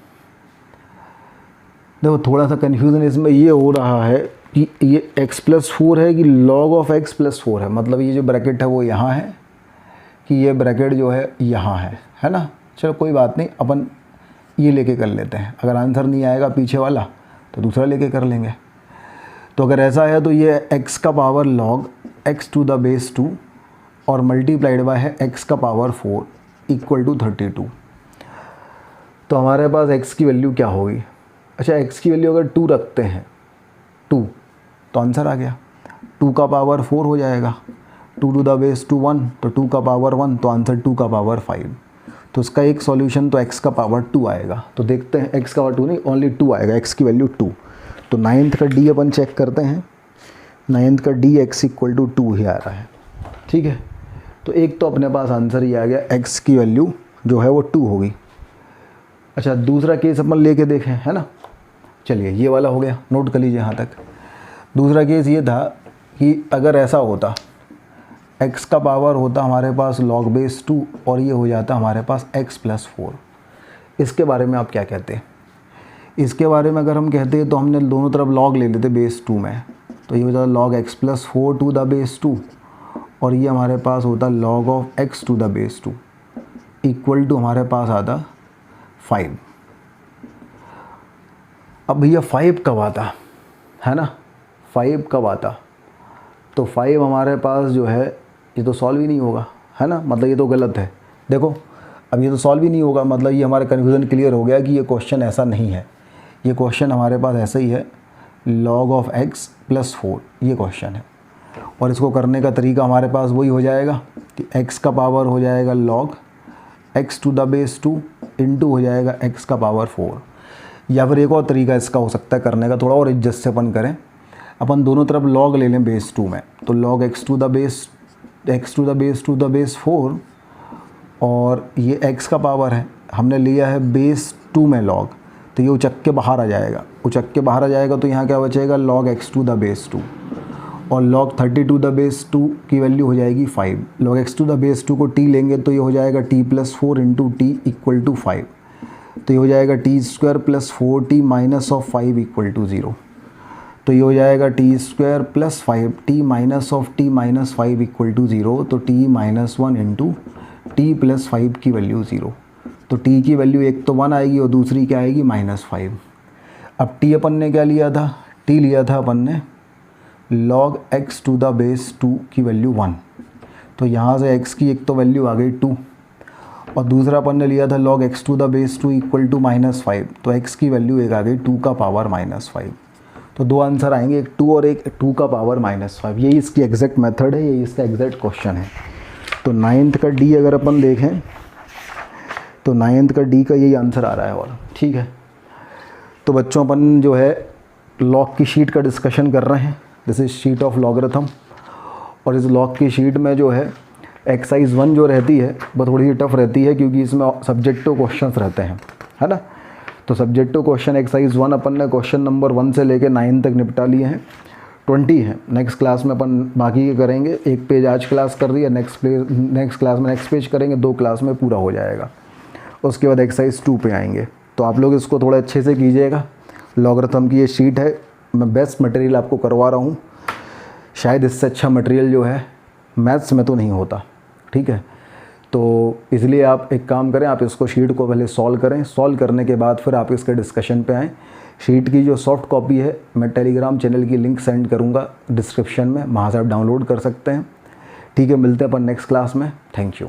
देखो थोड़ा सा कन्फ्यूज़न इसमें ये हो रहा है कि ये x प्लस 4 है कि log ऑफ x प्लस 4 है, मतलब ये जो ब्रैकेट है वो यहाँ है कि ये ब्रैकेट जो है यहाँ है ना। चलो कोई बात नहीं, अपन ये लेके कर लेते हैं, अगर आंसर नहीं आएगा पीछे वाला तो दूसरा लेके कर लेंगे। तो अगर ऐसा है तो ये x का power log x to the base 2 और मल्टीप्लाइड बाय है x का पावर 4 इक्वल टू 32। तो हमारे पास x की वैल्यू क्या होगी। अच्छा x की वैल्यू अगर 2 रखते हैं 2 तो आंसर आ गया, 2 का पावर 4 हो जाएगा, 2 टू द बेस 2 1, तो 2 का पावर 1, तो आंसर 2 का पावर 5। तो इसका एक सॉल्यूशन तो x का पावर 2 आएगा। तो देखते हैं, x का पावर 2 नहीं ओनली 2 आएगा, x की वैल्यू 2। तो 9th का d अपन चेक करते हैं। 9th का d x इक्वल टू 2 ही आ रहा है, ठीक है। तो एक तो अपने पास आंसर ही आ गया, x की वैल्यू जो है वो 2 होगी। अच्छा दूसरा केस अपन लेके देखें, है ना। चलिए ये वाला हो गया, नोट कर लीजिए यहाँ तक। दूसरा केस ये था कि अगर ऐसा होता x का पावर होता हमारे पास log बेस 2 और ये हो जाता हमारे पास x प्लस 4। इसके बारे में आप क्या कहते हैं। इसके बारे में अगर हम कहते हैं तो हमने दोनों तरफ log ले लेते बेस 2 में, तो ये हो जाता log x plus 4 to the base 2 और ये हमारे पास होता log of x to the base 2 equal to हमारे पास आता 5। अब भैया 5 कब आता है ना, 5 कब आता, तो 5 हमारे पास जो है ये तो सॉल्व ही नहीं होगा, है ना। मतलब ये तो गलत है, देखो अब ये तो सॉल्व ही नहीं होगा, मतलब ये हमारा कन्फ्यूज़न क्लियर हो गया कि ये क्वेश्चन ऐसा नहीं है। ये क्वेश्चन हमारे पास ऐसा ही है, log ऑफ x प्लस 4 ये क्वेश्चन है। और इसको करने का तरीका हमारे पास वही हो जाएगा कि x का पावर हो जाएगा log x to the base 2 into हो जाएगा x का पावर 4। या फिर एक और तरीका इसका हो सकता है करने का, थोड़ा और इज्जत से अपन करें, अपन दोनों तरफ log ले लें बेस 2 में, तो log x to the base 4 और ये x का पावर है, हमने लिया है बेस 2 में log, तो ये उचक के बाहर आ जाएगा, उचक के बाहर आ जाएगा तो यहाँ क्या बचेगा log x to the base 2 और log 30 टू द बेस 2 की वैल्यू हो जाएगी 5। log x to the base 2 को t लेंगे तो ये हो जाएगा t plus 4 into t equal to 5, तो ये हो जाएगा t square plus 4t minus of 5 equal to 0। तो ये हो जाएगा t square plus 5t minus of t minus 5 equal to 0, तो t minus 1 into t plus 5 की वैल्यू 0। तो t की वैल्यू एक तो 1 आएगी और दूसरी क्या आएगी -5। अब t अपन ने क्या लिया था, t लिया था अपन ने log x to the base 2 की वैल्यू 1, तो यहाँ से x की एक तो वैल्यू आ गई 2 और दूसरा अपन ने लिया था log x to the base 2 equal to -5, तो x की वैल्यू एक आ गई 2 का पावर -5। तो दो आंसर आएंगे, एक 2 और एक 2 का पावर -5। यही इसकी एग्जैक्ट मेथड है, यही इसका एग्जैक्ट क्वेश्चन है। तो 9th का D अगर अपन देखें तो 9th का डी का यही आंसर आ रहा है और ठीक है। तो बच्चों अपन जो है लॉग की शीट का डिस्कशन कर रहे हैं। This is sheet of logarithm, और इस लॉग की शीट में जो है एक्सरसाइज 1 जो रहती है वो थोड़ी सी टफ रहती है, क्योंकि इसमें सब्जेक्टिव क्वेश्चंस रहते हैं, है ना। तो सब्जेक्टिव क्वेश्चन एक्सरसाइज 1 अपन ने क्वेश्चन नंबर 1 से लेके 9 तक निपटा लिए हैं। 20 हैं, नेक्स्ट क्लास में अपन बाकी के करेंगे। एक पेज आज क्लास कर रही है, नेक्स्ट क्लास में नेक्स्ट पेज करेंगे, 2 क्लास में पूरा हो जाएगा। उसके बाद एक्सरसाइज 2 पे आएंगे। तो आप लोग इसको थोड़ा अच्छे से कीजिएगा। लॉगरिथम की ये शीट है, मैं बेस्ट मटेरियल आपको करवा रहा हूँ। शायद इससे अच्छा मटेरियल जो है मैथ्स में तो नहीं होता, ठीक है। तो इसलिए आप एक काम करें, आप इसको शीट को पहले सॉल्व करें, सॉल्व करने के बाद फिर आप इसके डिस्कशन पे आएँ। शीट की जो सॉफ्ट कॉपी है मैं टेलीग्राम चैनल की लिंक सेंड करूँगा डिस्क्रिप्शन में, वहाँ से आप डाउनलोड कर सकते हैं, ठीक है। मिलते हैं अपन नेक्स्ट क्लास में। Thank you.